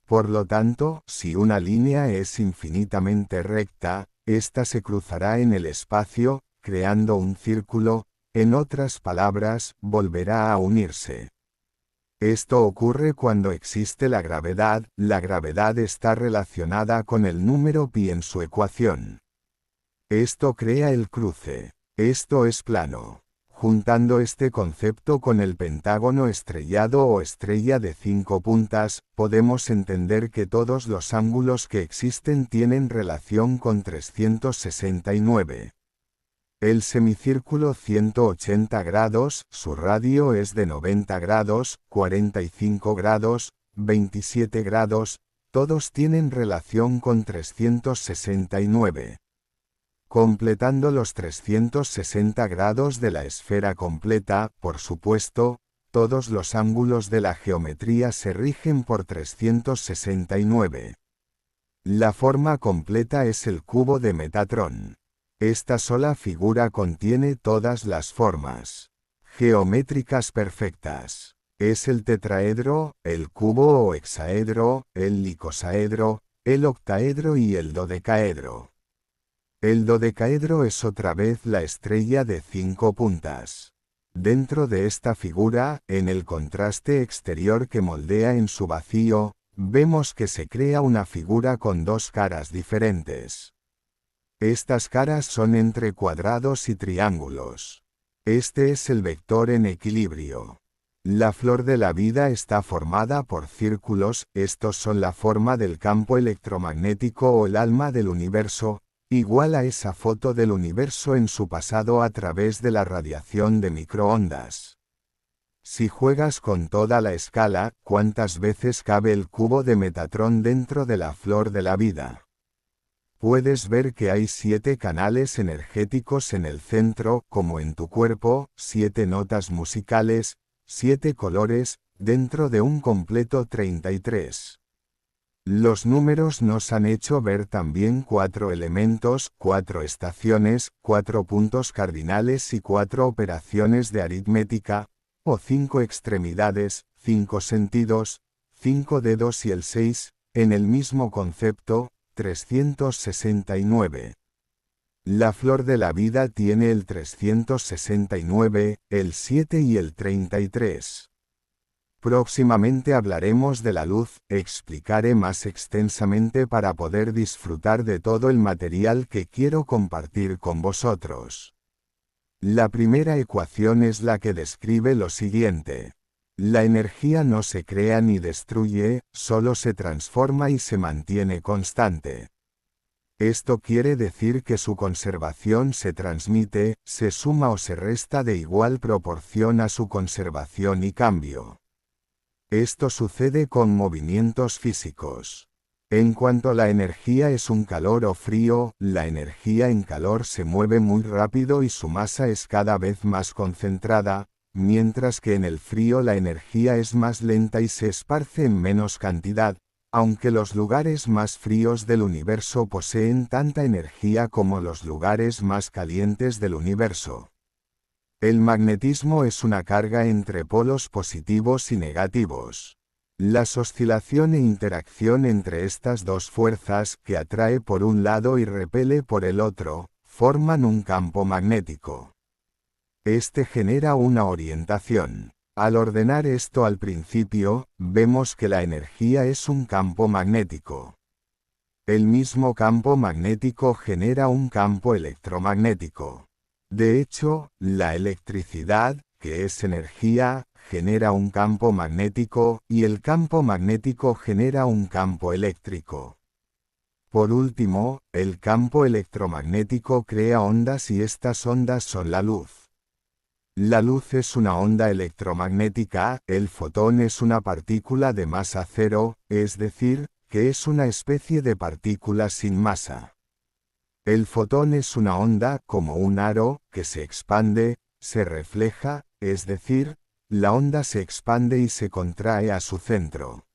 Por lo tanto, si una línea es infinitamente recta, ésta se cruzará en el espacio, creando un círculo. En otras palabras, volverá a unirse. Esto ocurre cuando existe la gravedad está relacionada con el número pi en su ecuación. Esto crea el cruce. Esto es plano. Juntando este concepto con el pentágono estrellado o estrella de 5 puntas, podemos entender que todos los ángulos que existen tienen relación con 369. El semicírculo 180 grados, su radio es de 90 grados, 45 grados, 27 grados, todos tienen relación con 369. Completando los 360 grados de la esfera completa, por supuesto, todos los ángulos de la geometría se rigen por 369. La forma completa es el cubo de Metatron. Esta sola figura contiene todas las formas geométricas perfectas. Es el tetraedro, el cubo o hexaedro, el icosaedro, el octaedro y el dodecaedro. El dodecaedro es otra vez la estrella de 5 puntas. Dentro de esta figura, en el contraste exterior que moldea en su vacío, vemos que se crea una figura con dos caras diferentes. Estas caras son entre cuadrados y triángulos. Este es el vector en equilibrio. La flor de la vida está formada por círculos, estos son la forma del campo electromagnético o el alma del universo, igual a esa foto del universo en su pasado a través de la radiación de microondas. Si juegas con toda la escala, ¿cuántas veces cabe el cubo de Metatron dentro de la flor de la vida? Puedes ver que hay 7 canales energéticos en el centro, como en tu cuerpo, 7 notas musicales, 7 colores, dentro de un completo 33. Los números nos han hecho ver también 4 elementos, 4 estaciones, 4 puntos cardinales y 4 operaciones de aritmética, o 5 extremidades, 5 sentidos, 5 dedos y el 6, en el mismo concepto, 369. La flor de la vida tiene el 369, el 7 y el 33. Próximamente hablaremos de la luz, explicaré más extensamente para poder disfrutar de todo el material que quiero compartir con vosotros. La primera ecuación es la que describe lo siguiente. La energía no se crea ni destruye, solo se transforma y se mantiene constante. Esto quiere decir que su conservación se transmite, se suma o se resta de igual proporción a su conservación y cambio. Esto sucede con movimientos físicos. En cuanto la energía es un calor o frío, la energía en calor se mueve muy rápido y su masa es cada vez más concentrada, mientras que en el frío la energía es más lenta y se esparce en menos cantidad, aunque los lugares más fríos del universo poseen tanta energía como los lugares más calientes del universo. El magnetismo es una carga entre polos positivos y negativos. La oscilación e interacción entre estas dos fuerzas, que atrae por un lado y repele por el otro, forman un campo magnético. Este genera una orientación. Al ordenar esto al principio, vemos que la energía es un campo magnético. El mismo campo magnético genera un campo electromagnético. De hecho, la electricidad, que es energía, genera un campo magnético, y el campo magnético genera un campo eléctrico. Por último, el campo electromagnético crea ondas y estas ondas son la luz. La luz es una onda electromagnética, el fotón es una partícula de masa cero, es decir, que es una especie de partícula sin masa. El fotón es una onda, como un aro, que se expande, se refleja, es decir, la onda se expande y se contrae a su centro.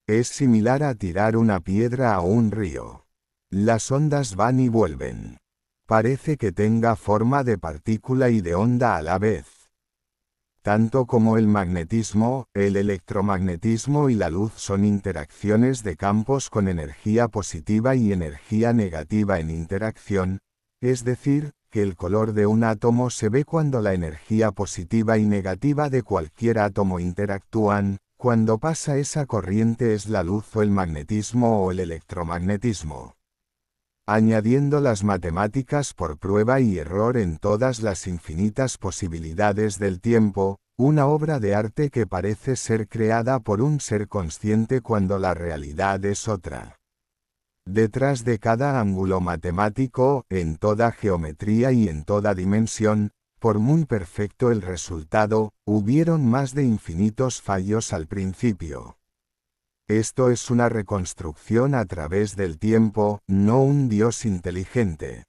Es similar a tirar una piedra a un río. Las ondas van y vuelven. Parece que tenga forma de partícula y de onda a la vez. Tanto como el magnetismo, el electromagnetismo y la luz son interacciones de campos con energía positiva y energía negativa en interacción, es decir, que el color de un átomo se ve cuando la energía positiva y negativa de cualquier átomo interactúan, cuando pasa esa corriente es la luz o el magnetismo o el electromagnetismo. Añadiendo las matemáticas por prueba y error en todas las infinitas posibilidades del tiempo, una obra de arte que parece ser creada por un ser consciente cuando la realidad es otra. Detrás de cada ángulo matemático, en toda geometría y en toda dimensión, por muy perfecto el resultado, hubieron más de infinitos fallos al principio. Esto es una reconstrucción a través del tiempo, no un Dios inteligente.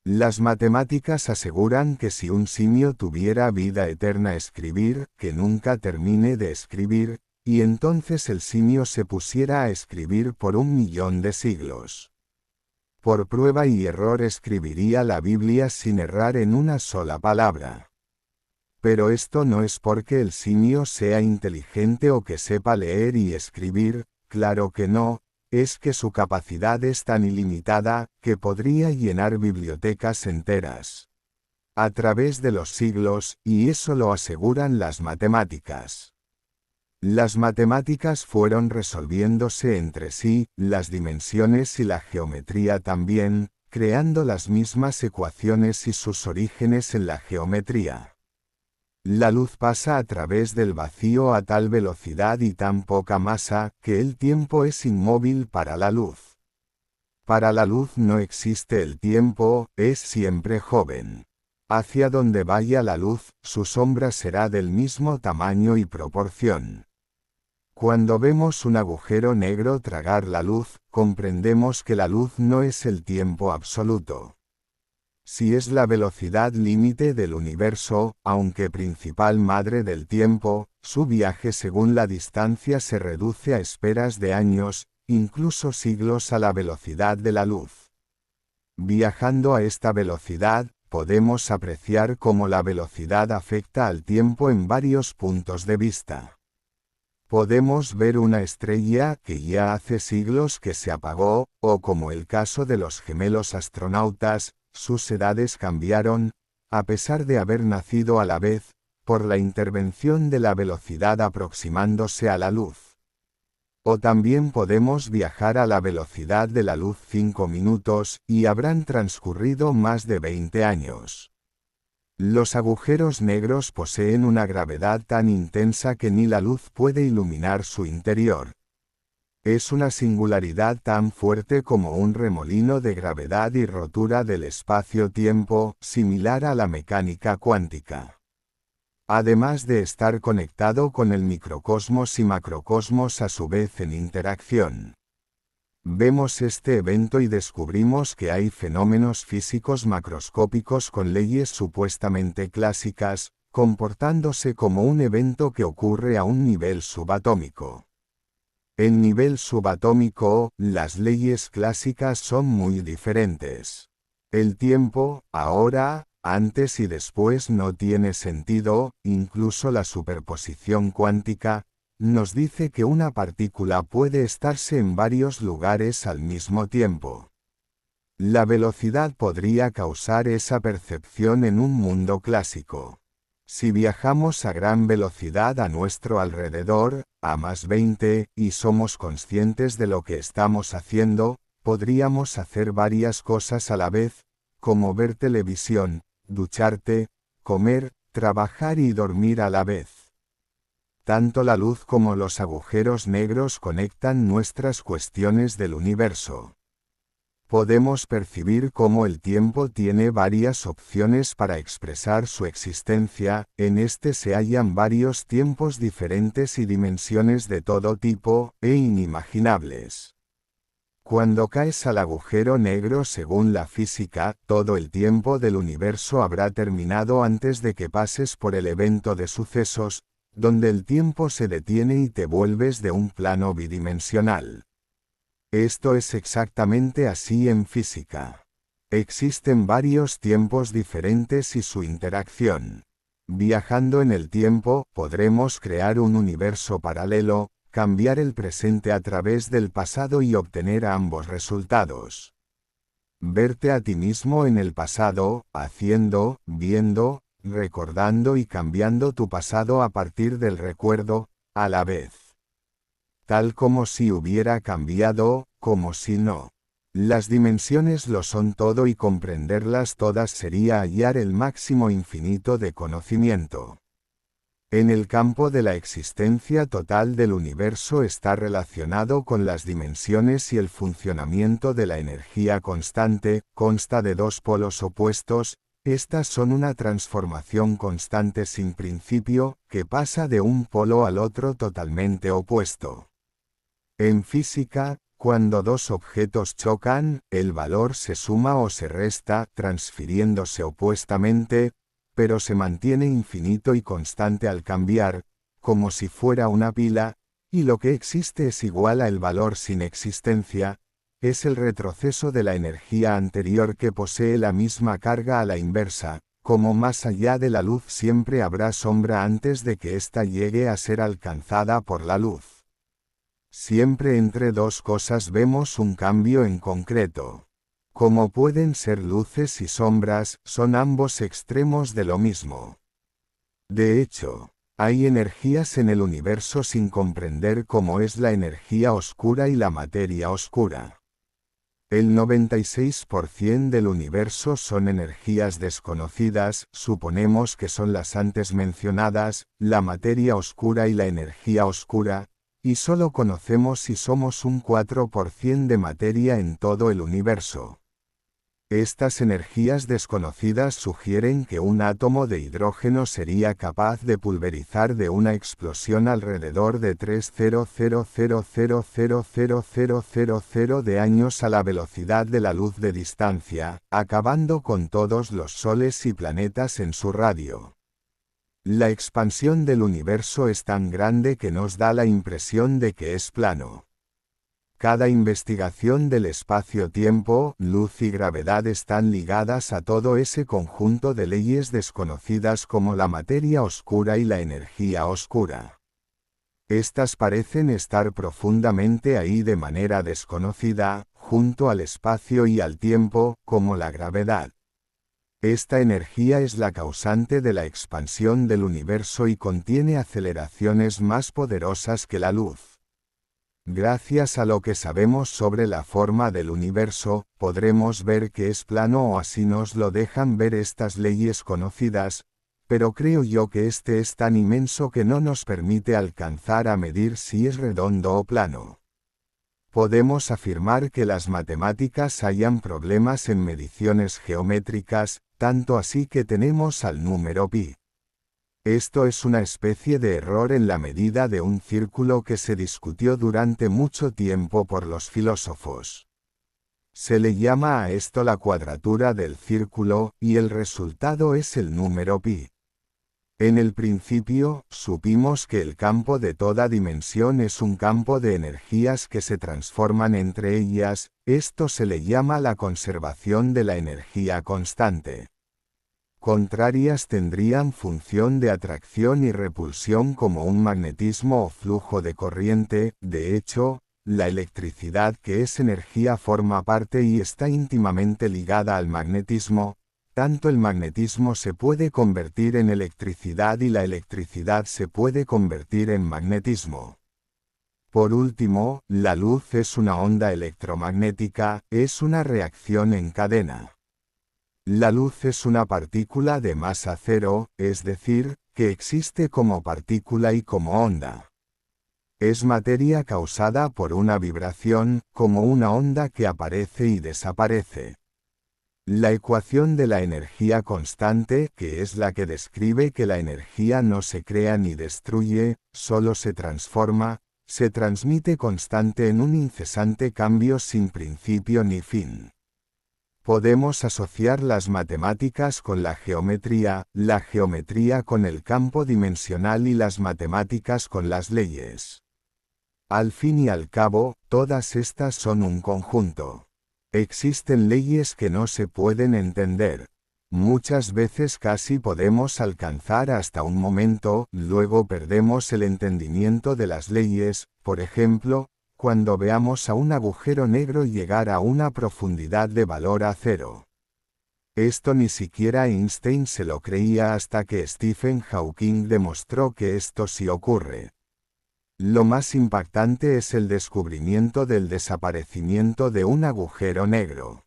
Las matemáticas aseguran que si un simio tuviera vida eterna escribir, que nunca termine de escribir, y entonces el simio se pusiera a escribir por 1.000.000 de siglos. Por prueba y error escribiría la Biblia sin errar en una sola palabra. Pero esto no es porque el simio sea inteligente o que sepa leer y escribir, claro que no, es que su capacidad es tan ilimitada, que podría llenar bibliotecas enteras. A través de los siglos, y eso lo aseguran las matemáticas. Las matemáticas fueron resolviéndose entre sí, las dimensiones y la geometría también, creando las mismas ecuaciones y sus orígenes en la geometría. La luz pasa a través del vacío a tal velocidad y tan poca masa, que el tiempo es inmóvil para la luz. Para la luz no existe el tiempo, es siempre joven. Hacia donde vaya la luz, su sombra será del mismo tamaño y proporción. Cuando vemos un agujero negro tragar la luz, comprendemos que la luz no es el tiempo absoluto. Si es la velocidad límite del universo, aunque principal madre del tiempo, su viaje según la distancia se reduce a esperas de años, incluso siglos a la velocidad de la luz. Viajando a esta velocidad, podemos apreciar cómo la velocidad afecta al tiempo en varios puntos de vista. Podemos ver una estrella que ya hace siglos que se apagó, o como el caso de los gemelos astronautas, sus edades cambiaron, a pesar de haber nacido a la vez, por la intervención de la velocidad aproximándose a la luz. O también podemos viajar a la velocidad de la luz 5 minutos, y habrán transcurrido más de 20 años. Los agujeros negros poseen una gravedad tan intensa que ni la luz puede iluminar su interior. Es una singularidad tan fuerte como un remolino de gravedad y rotura del espacio-tiempo, similar a la mecánica cuántica. Además de estar conectado con el microcosmos y macrocosmos a su vez en interacción. Vemos este evento y descubrimos que hay fenómenos físicos macroscópicos con leyes supuestamente clásicas, comportándose como un evento que ocurre a un nivel subatómico. En nivel subatómico, las leyes clásicas son muy diferentes. El tiempo, ahora, antes y después no tiene sentido, incluso la superposición cuántica, nos dice que una partícula puede estarse en varios lugares al mismo tiempo. La velocidad podría causar esa percepción en un mundo clásico. Si viajamos a gran velocidad a nuestro alrededor, a más 20, y somos conscientes de lo que estamos haciendo, podríamos hacer varias cosas a la vez, como ver televisión, ducharte, comer, trabajar y dormir a la vez. Tanto la luz como los agujeros negros conectan nuestras cuestiones del universo. Podemos percibir cómo el tiempo tiene varias opciones para expresar su existencia, en este se hallan varios tiempos diferentes y dimensiones de todo tipo, e inimaginables. Cuando caes al agujero negro según la física, todo el tiempo del universo habrá terminado antes de que pases por el evento de sucesos, donde el tiempo se detiene y te vuelves de un plano bidimensional. Esto es exactamente así en física. Existen varios tiempos diferentes y su interacción. Viajando en el tiempo, podremos crear un universo paralelo, cambiar el presente a través del pasado y obtener ambos resultados. Verte a ti mismo en el pasado, haciendo, viendo, recordando y cambiando tu pasado a partir del recuerdo, a la vez. Tal como si hubiera cambiado, como si no. Las dimensiones lo son todo y comprenderlas todas sería hallar el máximo infinito de conocimiento. En el campo de la existencia total del universo está relacionado con las dimensiones y el funcionamiento de la energía constante, consta de dos polos opuestos, estas son una transformación constante sin principio, que pasa de un polo al otro totalmente opuesto. En física, cuando dos objetos chocan, el valor se suma o se resta, transfiriéndose opuestamente, pero se mantiene infinito y constante al cambiar, como si fuera una pila, y lo que existe es igual al valor sin existencia, es el retroceso de la energía anterior que posee la misma carga a la inversa, como más allá de la luz siempre habrá sombra antes de que ésta llegue a ser alcanzada por la luz. Siempre entre dos cosas vemos un cambio en concreto. Como pueden ser luces y sombras, son ambos extremos de lo mismo. De hecho, hay energías en el universo sin comprender cómo es la energía oscura y la materia oscura. El 96% del universo son energías desconocidas, suponemos que son las antes mencionadas, la materia oscura y la energía oscura, y solo conocemos si somos un 4% de materia en todo el universo. Estas energías desconocidas sugieren que un átomo de hidrógeno sería capaz de pulverizar de una explosión alrededor de 300,000,000,000 de años a la velocidad de la luz de distancia, acabando con todos los soles y planetas en su radio. La expansión del universo es tan grande que nos da la impresión de que es plano. Cada investigación del espacio-tiempo, luz y gravedad están ligadas a todo ese conjunto de leyes desconocidas como la materia oscura y la energía oscura. Estas parecen estar profundamente ahí de manera desconocida, junto al espacio y al tiempo, como la gravedad. Esta energía es la causante de la expansión del universo y contiene aceleraciones más poderosas que la luz. Gracias a lo que sabemos sobre la forma del universo, podremos ver que es plano o así nos lo dejan ver estas leyes conocidas, pero creo yo que este es tan inmenso que no nos permite alcanzar a medir si es redondo o plano. Podemos afirmar que las matemáticas hallan problemas en mediciones geométricas, tanto así que tenemos al número pi. Esto es una especie de error en la medida de un círculo que se discutió durante mucho tiempo por los filósofos. Se le llama a esto la cuadratura del círculo, y el resultado es el número pi. En el principio, supimos que el campo de toda dimensión es un campo de energías que se transforman entre ellas, esto se le llama la conservación de la energía constante. Contrarias tendrían función de atracción y repulsión como un magnetismo o flujo de corriente, de hecho, la electricidad que es energía forma parte y está íntimamente ligada al magnetismo. Tanto el magnetismo se puede convertir en electricidad y la electricidad se puede convertir en magnetismo. Por último, la luz es una onda electromagnética, es una reacción en cadena. La luz es una partícula de masa cero, es decir, que existe como partícula y como onda. Es materia causada por una vibración, como una onda que aparece y desaparece. La ecuación de la energía constante, que es la que describe que la energía no se crea ni destruye, solo se transforma, se transmite constante en un incesante cambio sin principio ni fin. Podemos asociar las matemáticas con la geometría con el campo dimensional y las matemáticas con las leyes. Al fin y al cabo, todas estas son un conjunto. Existen leyes que no se pueden entender. Muchas veces casi podemos alcanzar hasta un momento, luego perdemos el entendimiento de las leyes, por ejemplo, cuando veamos a un agujero negro llegar a una profundidad de valor a cero. Esto ni siquiera Einstein se lo creía hasta que Stephen Hawking demostró que esto sí ocurre. Lo más impactante es el descubrimiento del desaparecimiento de un agujero negro.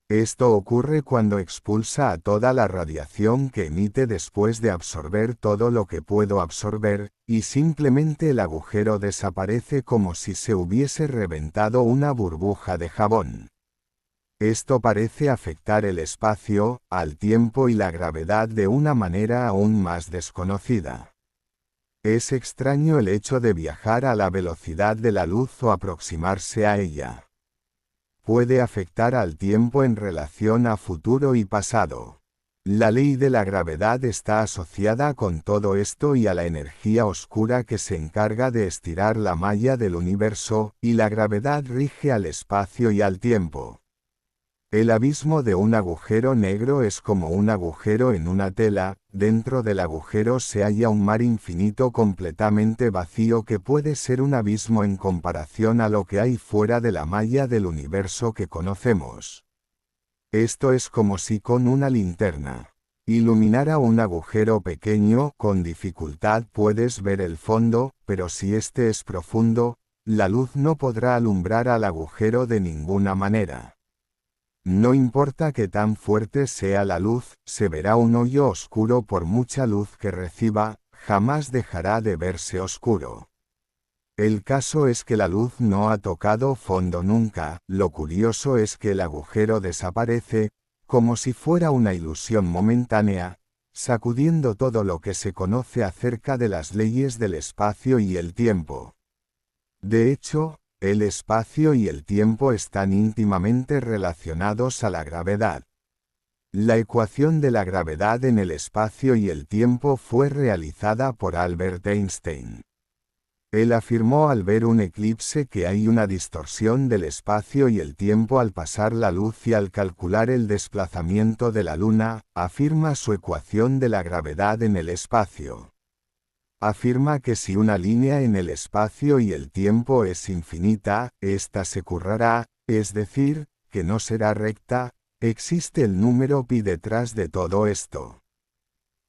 Esto ocurre cuando expulsa a toda la radiación que emite después de absorber todo lo que puedo absorber, y simplemente el agujero desaparece como si se hubiese reventado una burbuja de jabón. Esto parece afectar el espacio, al tiempo y la gravedad de una manera aún más desconocida. Es extraño el hecho de viajar a la velocidad de la luz o aproximarse a ella. Puede afectar al tiempo en relación a futuro y pasado. La ley de la gravedad está asociada con todo esto y a la energía oscura que se encarga de estirar la malla del universo, y la gravedad rige al espacio y al tiempo. El abismo de un agujero negro es como un agujero en una tela, dentro del agujero se halla un mar infinito completamente vacío que puede ser un abismo en comparación a lo que hay fuera de la malla del universo que conocemos. Esto es como si con una linterna iluminara un agujero pequeño, con dificultad puedes ver el fondo, pero si este es profundo, la luz no podrá alumbrar al agujero de ninguna manera. No importa que tan fuerte sea la luz, se verá un hoyo oscuro por mucha luz que reciba, jamás dejará de verse oscuro. El caso es que la luz no ha tocado fondo nunca, lo curioso es que el agujero desaparece, como si fuera una ilusión momentánea, sacudiendo todo lo que se conoce acerca de las leyes del espacio y el tiempo. De hecho, el espacio y el tiempo están íntimamente relacionados a la gravedad. La ecuación de la gravedad en el espacio y el tiempo fue realizada por Albert Einstein. Él afirmó al ver un eclipse que hay una distorsión del espacio y el tiempo al pasar la luz y al calcular el desplazamiento de la Luna, afirma su ecuación de la gravedad en el espacio. Afirma que si una línea en el espacio y el tiempo es infinita, ésta se curvará, es decir, que no será recta, existe el número pi detrás de todo esto.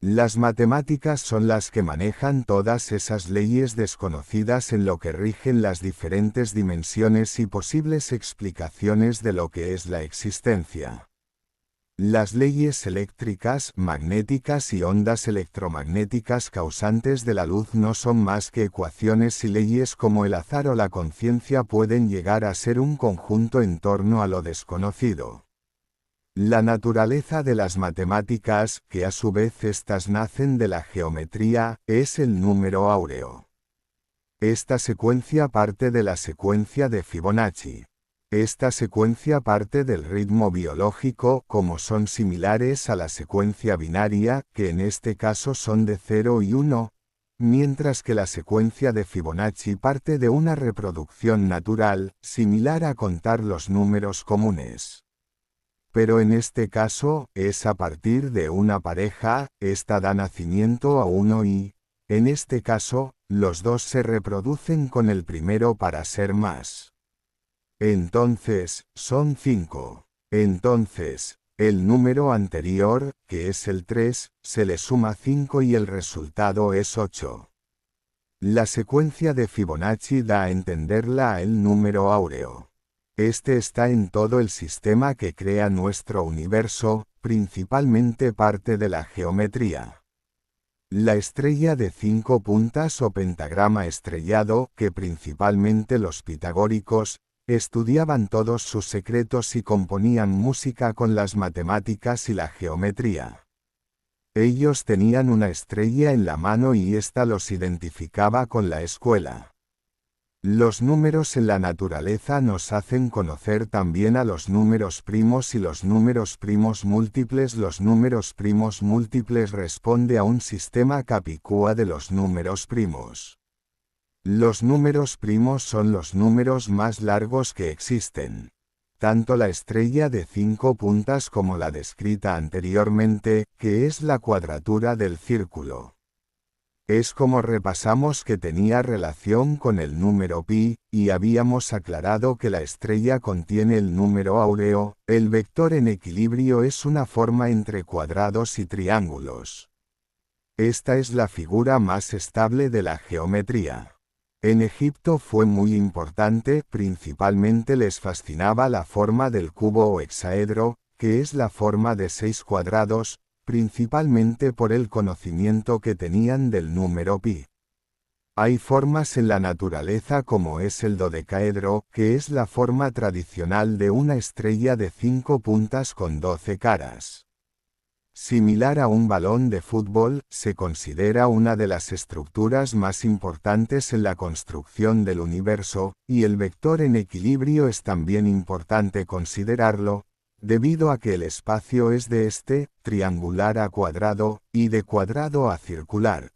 Las matemáticas son las que manejan todas esas leyes desconocidas en lo que rigen las diferentes dimensiones y posibles explicaciones de lo que es la existencia. Las leyes eléctricas, magnéticas y ondas electromagnéticas causantes de la luz no son más que ecuaciones y leyes como el azar o la conciencia pueden llegar a ser un conjunto en torno a lo desconocido. La naturaleza de las matemáticas, que a su vez estas nacen de la geometría, es el número áureo. Esta secuencia parte de la secuencia de Fibonacci. Esta secuencia parte del ritmo biológico, como son similares a la secuencia binaria, que en este caso son de 0 y 1, mientras que la secuencia de Fibonacci parte de una reproducción natural, similar a contar los números comunes. Pero en este caso, es a partir de una pareja, esta da nacimiento a uno y, en este caso, los dos se reproducen con el primero para ser más. Entonces, son 5. Entonces, el número anterior, que es el 3, se le suma 5 y el resultado es 8. La secuencia de Fibonacci da a entenderla a el número áureo. Este está en todo el sistema que crea nuestro universo, principalmente parte de la geometría. La estrella de 5 puntas o pentagrama estrellado, que principalmente los pitagóricos, estudiaban todos sus secretos y componían música con las matemáticas y la geometría. Ellos tenían una estrella en la mano y ésta los identificaba con la escuela. Los números en la naturaleza nos hacen conocer también a los números primos y los números primos múltiples. Los números primos múltiples responde a un sistema capicúa de los números primos. Los números primos son los números más largos que existen. Tanto la estrella de 5 puntas como la descrita anteriormente, que es la cuadratura del círculo. Es como repasamos que tenía relación con el número pi, y habíamos aclarado que la estrella contiene el número áureo. El vector en equilibrio es una forma entre cuadrados y triángulos. Esta es la figura más estable de la geometría. En Egipto fue muy importante, principalmente les fascinaba la forma del cubo o hexaedro, que es la forma de 6 cuadrados, principalmente por el conocimiento que tenían del número pi. Hay formas en la naturaleza como es el dodecaedro, que es la forma tradicional de una estrella de 5 puntas con 12 caras. Similar a un balón de fútbol, se considera una de las estructuras más importantes en la construcción del universo, y el vector en equilibrio es también importante considerarlo, debido a que el espacio es de triangular a cuadrado, y de cuadrado a circular.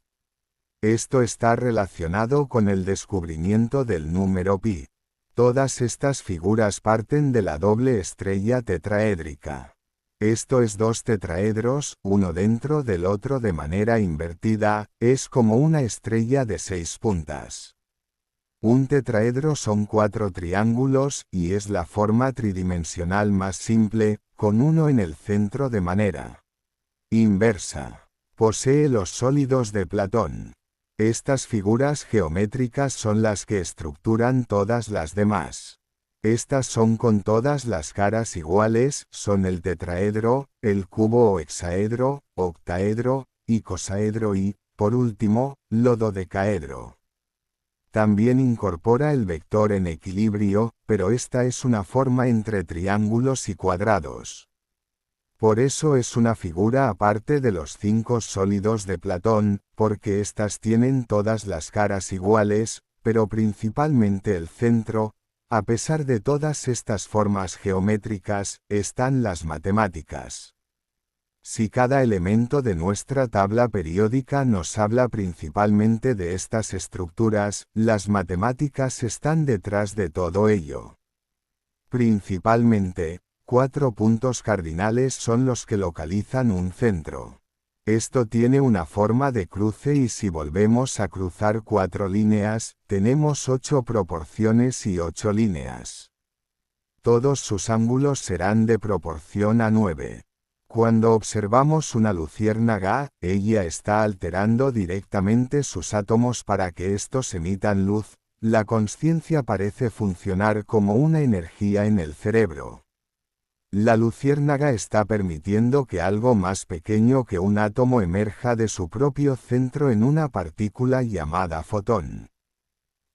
Esto está relacionado con el descubrimiento del número pi. Todas estas figuras parten de la doble estrella tetraédrica. Esto es 2 tetraedros, uno dentro del otro de manera invertida, es como una estrella de 6 puntas. Un tetraedro son 4 triángulos, y es la forma tridimensional más simple, con uno en el centro de manera inversa. Posee los sólidos de Platón. Estas figuras geométricas son las que estructuran todas las demás. Estas son con todas las caras iguales, son el tetraedro, el cubo o hexaedro, octaedro, icosaedro y, por último, lo dodecaedro. También incorpora el vector en equilibrio, pero esta es una forma entre triángulos y cuadrados. Por eso es una figura aparte de los 5 sólidos de Platón, porque éstas tienen todas las caras iguales, pero principalmente el centro. A pesar de todas estas formas geométricas, están las matemáticas. Si cada elemento de nuestra tabla periódica nos habla principalmente de estas estructuras, las matemáticas están detrás de todo ello. Principalmente, 4 puntos cardinales son los que localizan un centro. Esto tiene una forma de cruce y si volvemos a cruzar 4 líneas, tenemos 8 proporciones y 8 líneas. Todos sus ángulos serán de proporción a 9. Cuando observamos una luciérnaga, ella está alterando directamente sus átomos para que estos emitan luz. La consciencia parece funcionar como una energía en el cerebro. La luciérnaga está permitiendo que algo más pequeño que un átomo emerja de su propio centro en una partícula llamada fotón.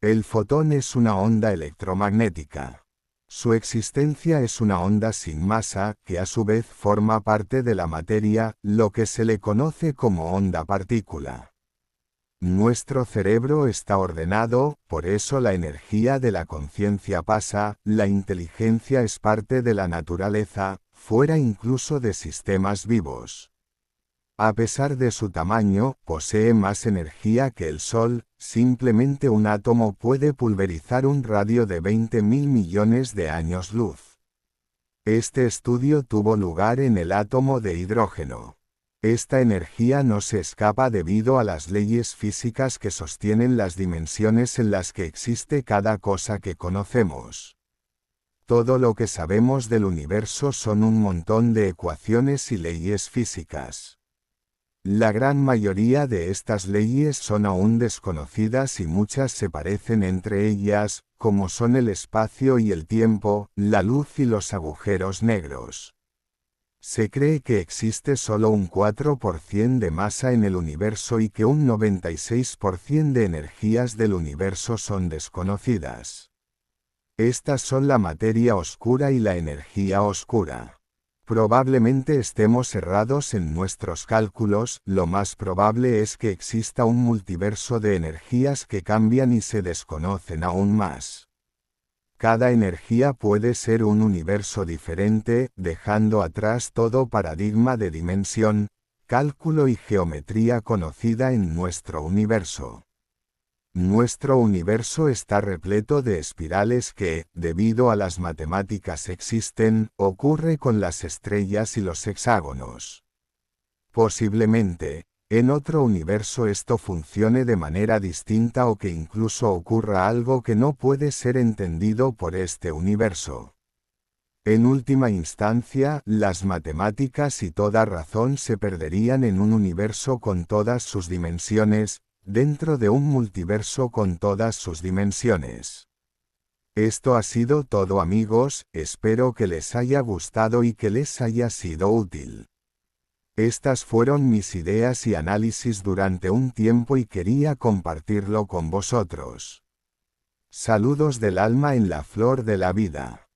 El fotón es una onda electromagnética. Su existencia es una onda sin masa, que a su vez forma parte de la materia, lo que se le conoce como onda partícula. Nuestro cerebro está ordenado, por eso la energía de la conciencia pasa, la inteligencia es parte de la naturaleza, fuera incluso de sistemas vivos. A pesar de su tamaño, posee más energía que el Sol, simplemente un átomo puede pulverizar un radio de 20.000 millones de años luz. Este estudio tuvo lugar en el átomo de hidrógeno. Esta energía no se escapa debido a las leyes físicas que sostienen las dimensiones en las que existe cada cosa que conocemos. Todo lo que sabemos del universo son un montón de ecuaciones y leyes físicas. La gran mayoría de estas leyes son aún desconocidas y muchas se parecen entre ellas, como son el espacio y el tiempo, la luz y los agujeros negros. Se cree que existe solo un 4% de masa en el universo y que un 96% de energías del universo son desconocidas. Estas son la materia oscura y la energía oscura. Probablemente estemos errados en nuestros cálculos, lo más probable es que exista un multiverso de energías que cambian y se desconocen aún más. Cada energía puede ser un universo diferente, dejando atrás todo paradigma de dimensión, cálculo y geometría conocida en nuestro universo. Nuestro universo está repleto de espirales que, debido a las matemáticas existen, ocurre con las estrellas y los hexágonos. Posiblemente, en otro universo esto funcione de manera distinta o que incluso ocurra algo que no puede ser entendido por este universo. En última instancia, las matemáticas y toda razón se perderían en un universo con todas sus dimensiones, dentro de un multiverso con todas sus dimensiones. Esto ha sido todo, amigos, espero que les haya gustado y que les haya sido útil. Estas fueron mis ideas y análisis durante un tiempo y quería compartirlo con vosotros. Saludos del alma en la flor de la vida.